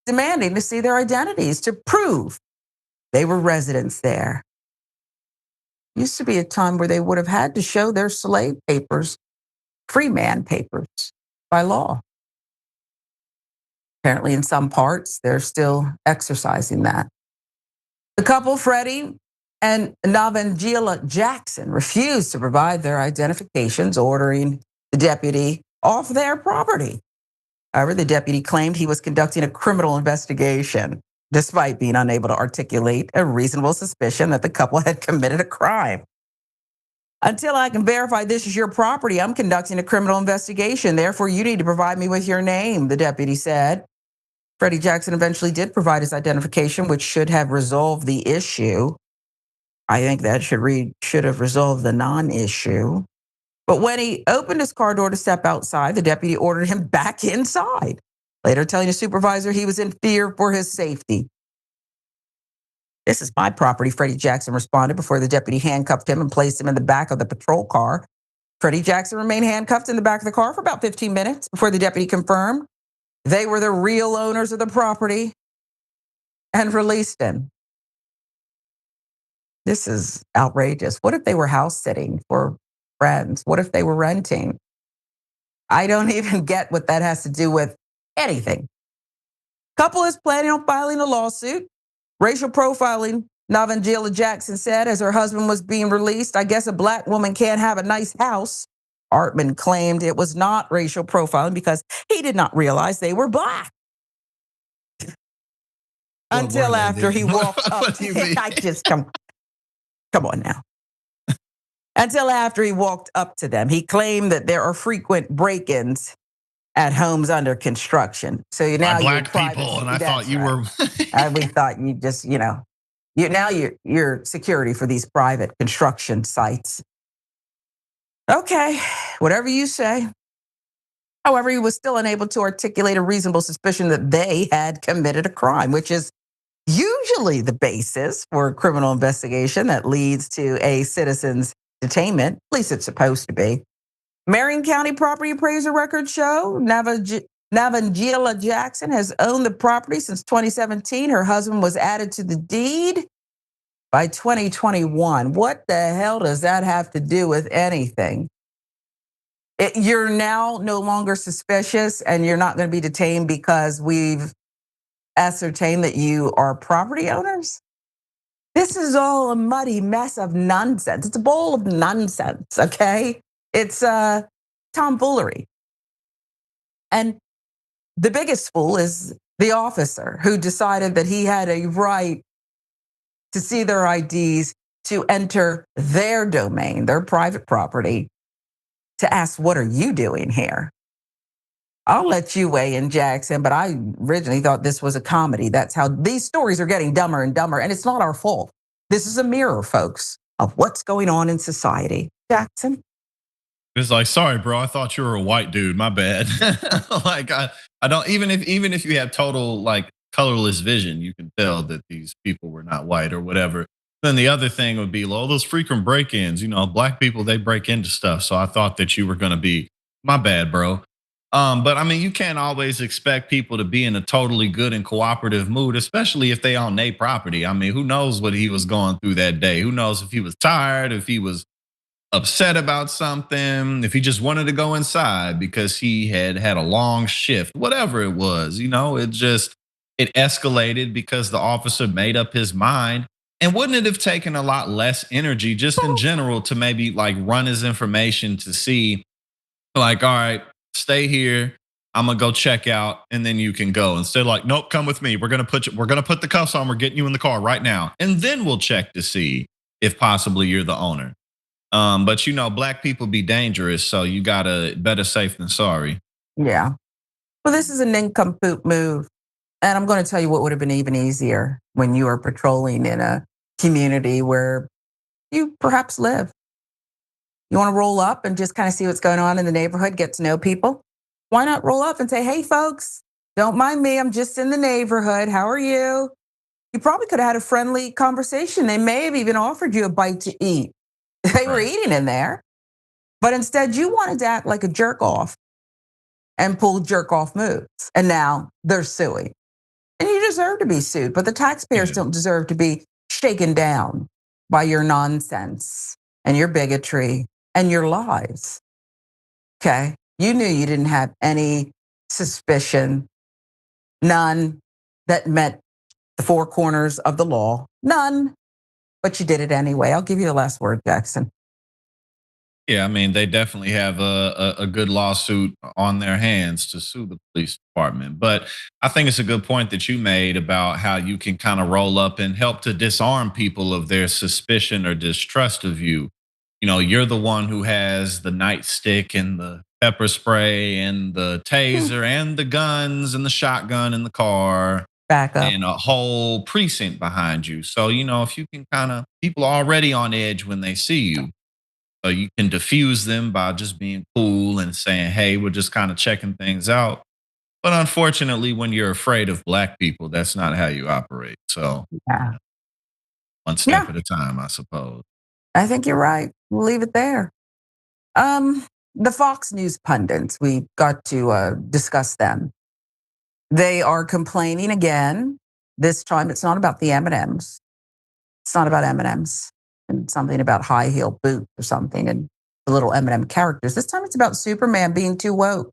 S1: demanding to see their identities to prove they were residents there. Used to be a time where they would have had to show their slave papers, free man papers, by law. Apparently, in some parts, they're still exercising that. The couple, Freddie and Navangela Jackson, refused to provide their identifications, ordering the deputy off their property. However, the deputy claimed he was conducting a criminal investigation, despite being unable to articulate a reasonable suspicion that the couple had committed a crime. Until I can verify this is your property, I'm conducting a criminal investigation. Therefore, you need to provide me with your name, the deputy said. Freddie Jackson eventually did provide his identification, which should have resolved the issue. I think that should have resolved the non-issue. But when he opened his car door to step outside, the deputy ordered him back inside, later telling his supervisor he was in fear for his safety. This is my property, Freddie Jackson responded before the deputy handcuffed him and placed him in the back of the patrol car. Freddie Jackson remained handcuffed in the back of the car for about 15 minutes before the deputy confirmed they were the real owners of the property and released him. This is outrageous. What if they were house sitting for friends? What if they were renting? I don't even get what that has to do with anything. Couple is planning on filing a lawsuit. Racial profiling, Navangela Jackson said as her husband was being released. I guess a black woman can't have a nice house. Artman claimed it was not racial profiling because he did not realize they were black. Until after he walked up.
S2: What do you mean?
S1: I just come on now. Until after he walked up to them, he claimed that there are frequent break-ins at homes under construction. So now
S2: by black
S1: you're private,
S2: people, and I
S1: that's
S2: thought you
S1: right.
S2: were.
S1: And we thought you just, you're security for these private construction sites. Okay, whatever you say. However, he was still unable to articulate a reasonable suspicion that they had committed a crime, which is usually the basis for a criminal investigation that leads to a citizen's detainment. At least it's supposed to be. Marion County property appraiser records show Navangela Jackson has owned the property since 2017. Her husband was added to the deed by 2021. What the hell does that have to do with anything? You're now no longer suspicious and you're not going to be detained because we've ascertained that you are property owners? This is all a muddy mess of nonsense. It's a bowl of nonsense, okay? It's tomfoolery. And the biggest fool is the officer who decided that he had a right to see their IDs, to enter their domain, their private property, to ask, what are you doing here? I'll let you weigh in, Jackson, but I originally thought this was a comedy. That's how these stories are getting dumber and dumber, and it's not our fault. This is a mirror, folks, of what's going on in society. Jackson?
S2: It's like, sorry, bro, I thought you were a white dude. My bad. Like, I don't, even if you have total like colorless vision. You can tell that these people were not white or whatever. Then the other thing would be, well, those frequent break-ins. Black people, they break into stuff. So I thought that you were going to be, my bad, bro. But I mean, you can't always expect people to be in a totally good and cooperative mood, especially if they own their property. I mean, who knows what he was going through that day? Who knows if he was tired, if he was upset about something, if he just wanted to go inside because he had a long shift, whatever it was. It escalated because the officer made up his mind. And wouldn't it have taken a lot less energy just in general to maybe like run his information to see, like, all right, stay here. I'm gonna go check out, and then you can go. Instead, like, nope, come with me. We're gonna put the cuffs on. We're getting you in the car right now, and then we'll check to see if possibly you're the owner. But black people be dangerous, so you gotta better safe than sorry.
S1: Yeah. Well, this is a nincompoop move. And I'm going to tell you what would have been even easier when you are patrolling in a community where you perhaps live. You want to roll up and just kind of see what's going on in the neighborhood, get to know people. Why not roll up and say, hey, folks, don't mind me. I'm just in the neighborhood. How are you? You probably could have had a friendly conversation. They may have even offered you a bite to eat. They were eating in there. But instead, you wanted to act like a jerk off and pull jerk off moves. And now they're suing. And you deserve to be sued, but the taxpayers don't deserve to be shaken down by your nonsense and your bigotry and your lies. Okay? You knew you didn't have any suspicion, none that met the four corners of the law, none, but you did it anyway. I'll give you the last word, Jackson.
S2: Yeah, I mean, they definitely have a good lawsuit on their hands to sue the police department. But I think it's a good point that you made about how you can kind of roll up and help to disarm people of their suspicion or distrust of you. You're the one who has the nightstick and the pepper spray and the taser and the guns and the shotgun in the car.
S1: Back up.
S2: And a whole precinct behind you. So, if you can people are already on edge when they see you. So you can diffuse them by just being cool and saying, hey, we're just kind of checking things out. But unfortunately, when you're afraid of black people, that's not how you operate. So one step at a time, I suppose.
S1: I think you're right. We'll leave it there. The Fox News pundits, we got to discuss them. They are complaining again. This time, it's not about the M&Ms. It's not about M&Ms. And something about high heel boot or something and the little M&M characters. This time it's about Superman being too woke.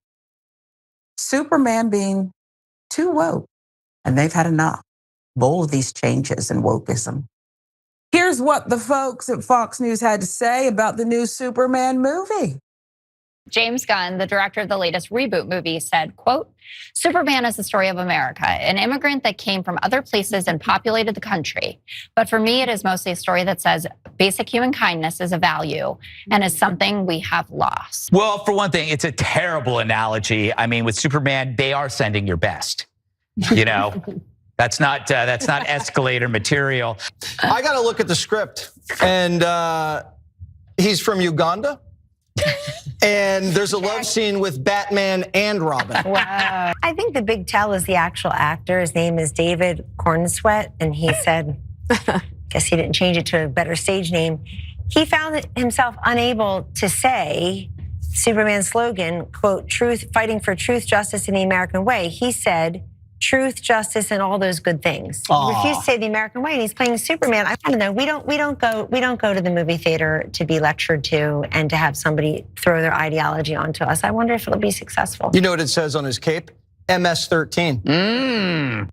S1: Superman being too woke. And they've had enough of all of these changes in wokeism. Here's what the folks at Fox News had to say about the new Superman movie.
S9: James Gunn, the director of the latest reboot movie, said, quote, Superman is the story of America, an immigrant that came from other places and populated the country. But for me, it is mostly a story that says basic human kindness is a value and is something we have lost.
S11: Well, for one thing, it's a terrible analogy. I mean, with Superman, they are sending your best. That's not escalator material.
S12: I got to look at the script, and he's from Uganda. And there's a love scene with Batman and Robin.
S13: Wow. I think the big tell is the actual actor. His name is David Cornsweet, and he said, guess he didn't change it to a better stage name. He found himself unable to say Superman's slogan, quote, truth, fighting for truth, justice, and the American way. He said, truth, justice, and all those good things. He refused to say the American way, and he's playing Superman. I don't know. We don't go to the movie theater to be lectured to and to have somebody throw their ideology onto us. I wonder if it'll be successful.
S12: You know what it says on his cape? MS-13.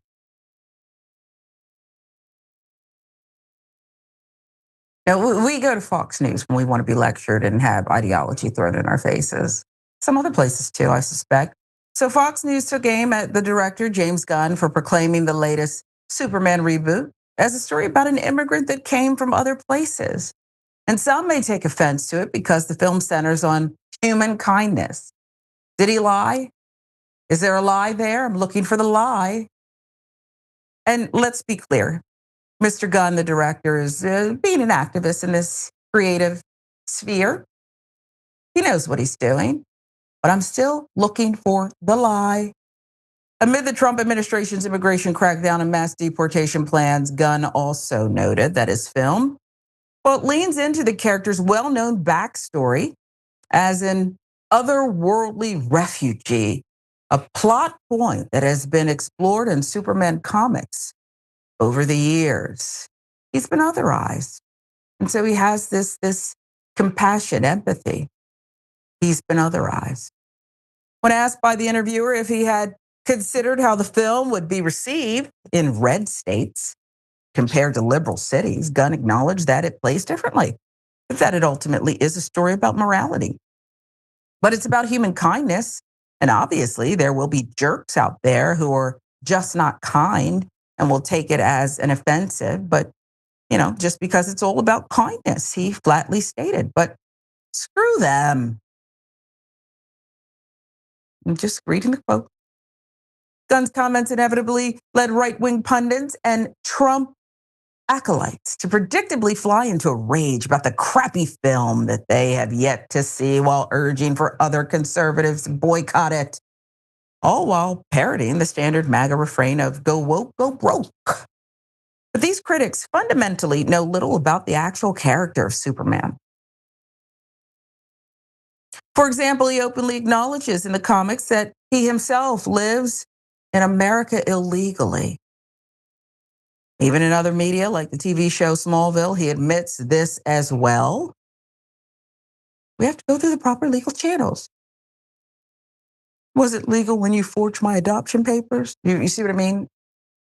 S1: Now, we go to Fox News when we want to be lectured and have ideology thrown in our faces. Some other places too, I suspect. So Fox News took aim at the director, James Gunn, for proclaiming the latest Superman reboot as a story about an immigrant that came from other places. And some may take offense to it because the film centers on human kindness. Did he lie? Is there a lie there? I'm looking for the lie. And let's be clear. Mr. Gunn, the director, is being an activist in this creative sphere. He knows what he's doing. But I'm still looking for the lie. Amid the Trump administration's immigration crackdown and mass deportation plans, Gunn also noted that his film, well, leans into the character's well-known backstory as an otherworldly refugee, a plot point that has been explored in Superman comics over the years. He's been otherized. And so he has this compassion, empathy. He's been otherized. When asked by the interviewer if he had considered how the film would be received in red states compared to liberal cities, Gunn acknowledged that it plays differently, but that it ultimately is a story about morality. But it's about human kindness. And obviously, there will be jerks out there who are just not kind and will take it as an offensive. But, just because it's all about kindness, he flatly stated. But screw them. I'm just reading the quote. Gunn's comments inevitably led right-wing pundits and Trump acolytes to predictably fly into a rage about the crappy film that they have yet to see, while urging for other conservatives to boycott it, all while parroting the standard MAGA refrain of go woke, go broke. But these critics fundamentally know little about the actual character of Superman. For example, he openly acknowledges in the comics that he himself lives in America illegally. Even in other media, like the TV show Smallville, he admits this as well. We have to go through the proper legal channels. Was it legal when you forged my adoption papers? You see what I mean?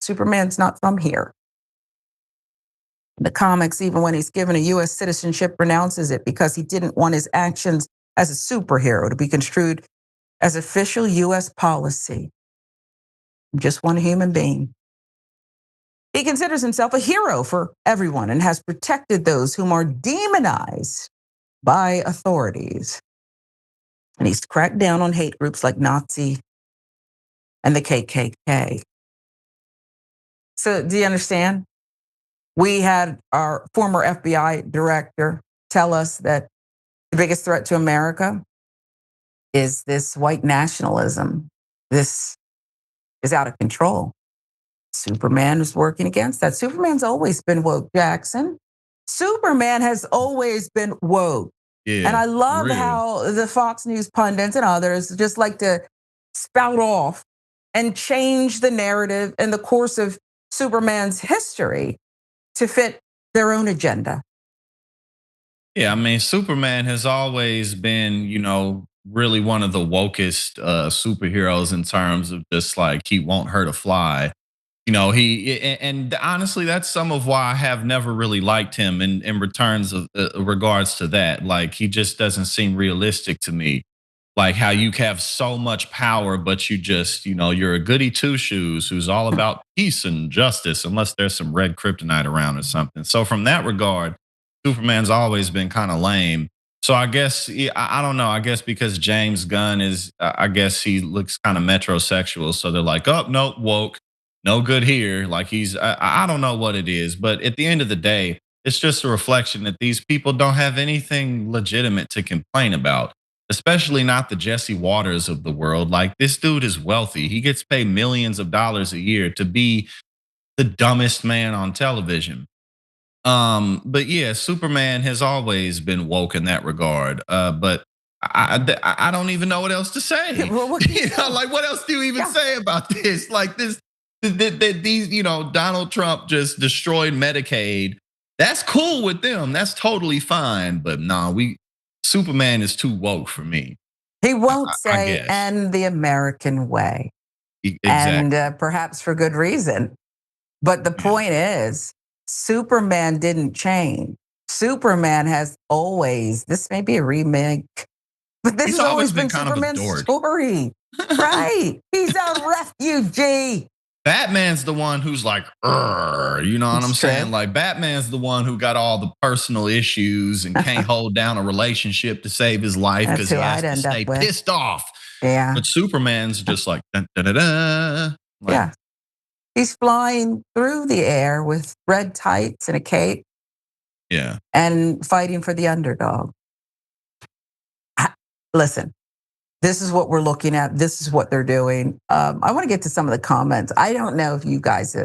S1: Superman's not from here. The comics, even when he's given a U.S. citizenship, renounces it because he didn't want his actions as a superhero to be construed as official U.S. policy. Just one human being. He considers himself a hero for everyone and has protected those whom are demonized by authorities. And he's cracked down on hate groups like Nazi and the KKK. So do you understand? We had our former FBI director tell us that the biggest threat to America is this white nationalism. This is out of control. Superman is working against that. Superman's always been woke, Jackson. Superman has always been woke.
S2: Yeah,
S1: and I love how the Fox News pundits and others just like to spout off and change the narrative in the course of Superman's history to fit their own agenda.
S2: Yeah, I mean, Superman has always been, really one of the wokest superheroes in terms of just like he won't hurt a fly. And honestly, that's some of why I have never really liked him in returns of regards to that. Like, he just doesn't seem realistic to me. Like how you have so much power, but you just, you're a goody two shoes who's all about peace and justice, unless there's some red kryptonite around or something. So from that regard, Superman's always been kind of lame. So I guess, I don't know. I guess because James Gunn is, I guess he looks kind of metrosexual. So they're like, oh, no, woke. No good here. Like I don't know what it is, but at the end of the day, it's just a reflection that these people don't have anything legitimate to complain about, especially not the Jesse Watters of the world. Like, this dude is wealthy. He gets paid millions of dollars a year to be the dumbest man on television. But yeah, Superman has always been woke in that regard. But I don't even know what else to say. Like, what else do you even say about this? Like this. These, Donald Trump just destroyed Medicaid. That's cool with them. That's totally fine. But Superman is too woke for me.
S1: He won't say, and the American way.
S2: Exactly.
S1: And perhaps for good reason. But the point is, Superman didn't change. Superman has always, this may be a remake, but this has always been Superman's story. Right. He's a refugee.
S2: Batman's the one who's like, you know what I'm saying? Like, Batman's the one who got all the personal issues and can't hold down a relationship to save his life because he has to stay pissed off.
S1: Yeah.
S2: But Superman's just like, dun, dun, dun, dun. Like,
S1: yeah. He's flying through the air with red tights and a cape.
S2: Yeah.
S1: And fighting for the underdog. Listen, This is what we're looking at. This is what they're doing. I want to get to some of the comments. I don't know if you guys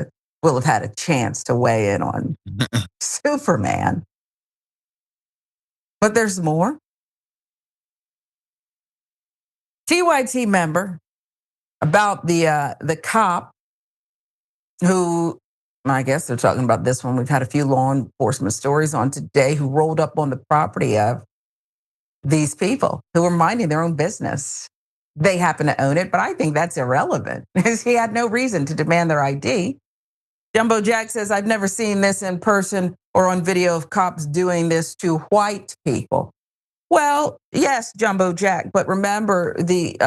S1: will have had a chance to weigh in on Superman, but there's more. TYT member about the cop who, I guess they're talking about this one. We've had a few law enforcement stories on today, who rolled up on the property of these people who were minding their own business. They happen to own it, but I think that's irrelevant because he had no reason to demand their ID. Jumbo Jack says, I've never seen this in person or on video of cops doing this to white people. Well, yes, Jumbo Jack, but remember the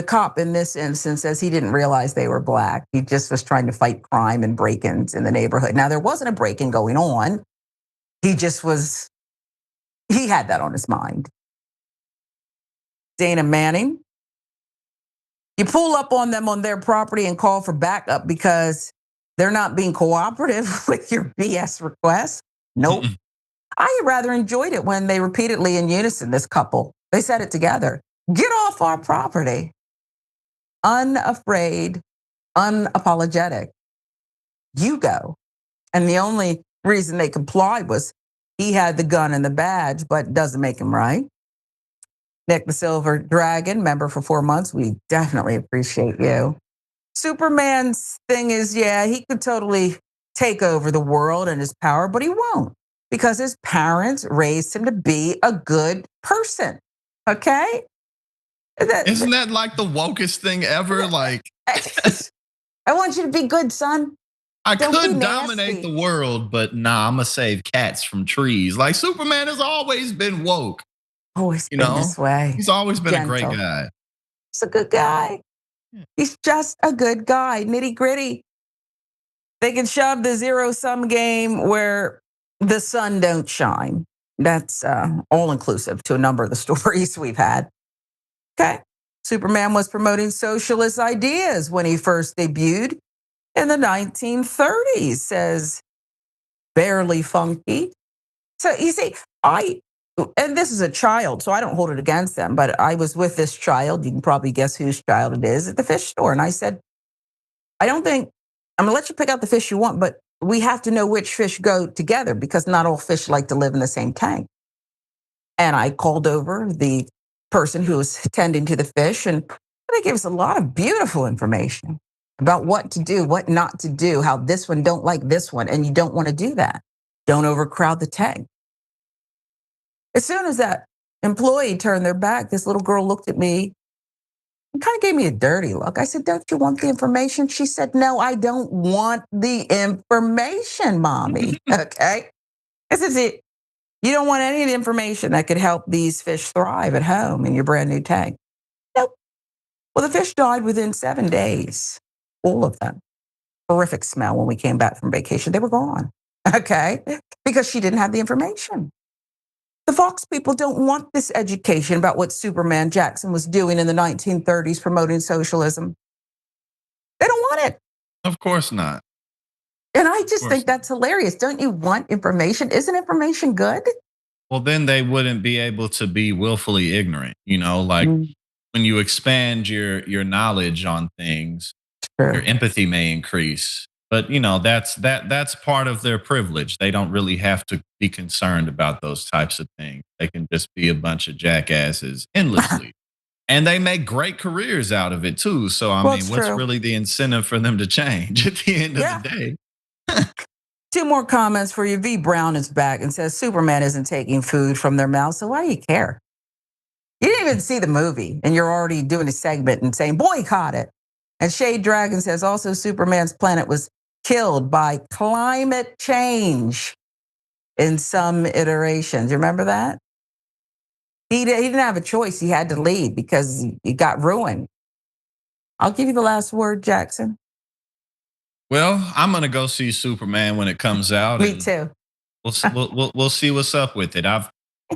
S1: cop in this instance says he didn't realize they were black. He just was trying to fight crime and break-ins in the neighborhood. Now, there wasn't a break-in going on. He had that on his mind. Dana Manning, you pull up on them on their property and call for backup because they're not being cooperative with your BS request. Nope. I rather enjoyed it when they repeatedly in unison, this couple, they said it together. Get off our property. Unafraid, unapologetic. You go. And the only reason they complied was he had the gun and the badge, but doesn't make him right. Nick the Silver Dragon, member for 4 months. We definitely appreciate you. Superman's thing is, yeah, he could totally take over the world and his power, but he won't because his parents raised him to be a good person. Okay?
S2: Isn't that like the wokest thing ever? Like,
S1: I want you to be good, son.
S2: I
S1: Don't
S2: could
S1: be
S2: dominate
S1: nasty.
S2: the world, but nah, I'm gonna save cats from trees. Like Superman has always been woke.
S1: Always
S2: You
S1: been
S2: know,
S1: this way.
S2: he's always been a great
S1: Gentle.
S2: guy.
S1: He's a good guy. He's just a good guy, nitty gritty. They can shove the zero-sum game where the sun don't shine. That's all inclusive to a number of the stories we've had. Okay. Superman was promoting socialist ideas when he first debuted in the 1930s, says Barely Funky. So you see, and this is a child, so I don't hold it against them, but I was with this child, you can probably guess whose child it is, at the fish store. And I said, I'm gonna let you pick out the fish you want, but we have to know which fish go together because not all fish like to live in the same tank. And I called over the person who was tending to the fish, and they gave us a lot of beautiful information about what to do, what not to do, how this one don't like this one, and you don't want to do that. Don't overcrowd the tank. As soon as that employee turned their back, this little girl looked at me and kind of gave me a dirty look. I said, don't you want the information? She said, no, I don't want the information, mommy. Okay. I said, you don't want any of the information that could help these fish thrive at home in your brand new tank. Nope. Well, the fish died within 7 days. All of them. Horrific smell when we came back from vacation. They were gone. Okay. Because she didn't have the information. The Fox people don't want this education about what Superman Jackson was doing in the 1930s promoting socialism. They don't want it.
S2: Of course not.
S1: And I just think that's hilarious. Don't you want information? Isn't information good?
S2: Well, then they wouldn't be able to be willfully ignorant. You know, like when you expand your knowledge on things, your empathy may increase. But you know, that's part of their privilege. They don't really have to be concerned about those types of things. They can just be a bunch of jackasses endlessly. And they make great careers out of it too. So I mean, what's really the incentive for them to change at the end of the day?
S1: 2 more comments for you. V Brown is back and says Superman isn't taking food from their mouth, so why do you care? You didn't even see the movie, and you're already doing a segment and saying boycott it. And Shade Dragon says also Superman's planet was killed by climate change in some iterations. You remember that? He didn't have a choice. He had to leave because he got ruined. I'll give you the last word, Jackson.
S2: Well, I'm gonna go see Superman when it comes out.
S1: Me too.
S2: We'll see what's up with it. I've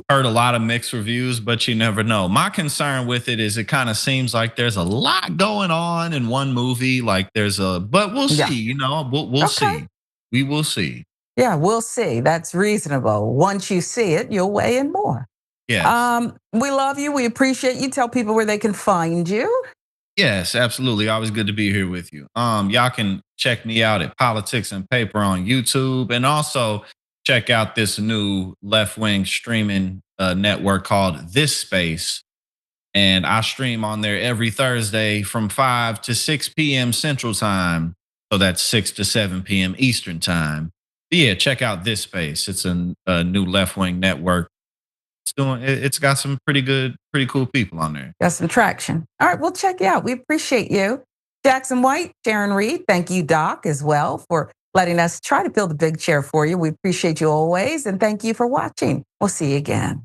S2: heard a lot of mixed reviews, but you never know. My concern with it is it kind of seems like there's a lot going on in one movie. Like but we'll see. You know, we'll see. We will see.
S1: Yeah, we'll see. That's reasonable. Once you see it, you'll weigh in more.
S2: Yes.
S1: We love you. We appreciate you. Tell people where they can find you.
S2: Yes, absolutely. Always good to be here with you. Y'all can check me out at Politics and Paper on YouTube, and also check out this new left-wing streaming network called This Space. And I stream on there every Thursday from 5 to 6 p.m. Central Time. So that's 6 to 7 p.m. Eastern Time. But yeah, check out This Space. It's a new left-wing network. It's got some pretty cool people on there.
S1: Got some traction. All right, we'll check you out. We appreciate you. Jackson White, Sharon Reed, thank you, Doc, as well, for letting us try to fill the big chair for you. We appreciate you always, and thank you for watching. We'll see you again.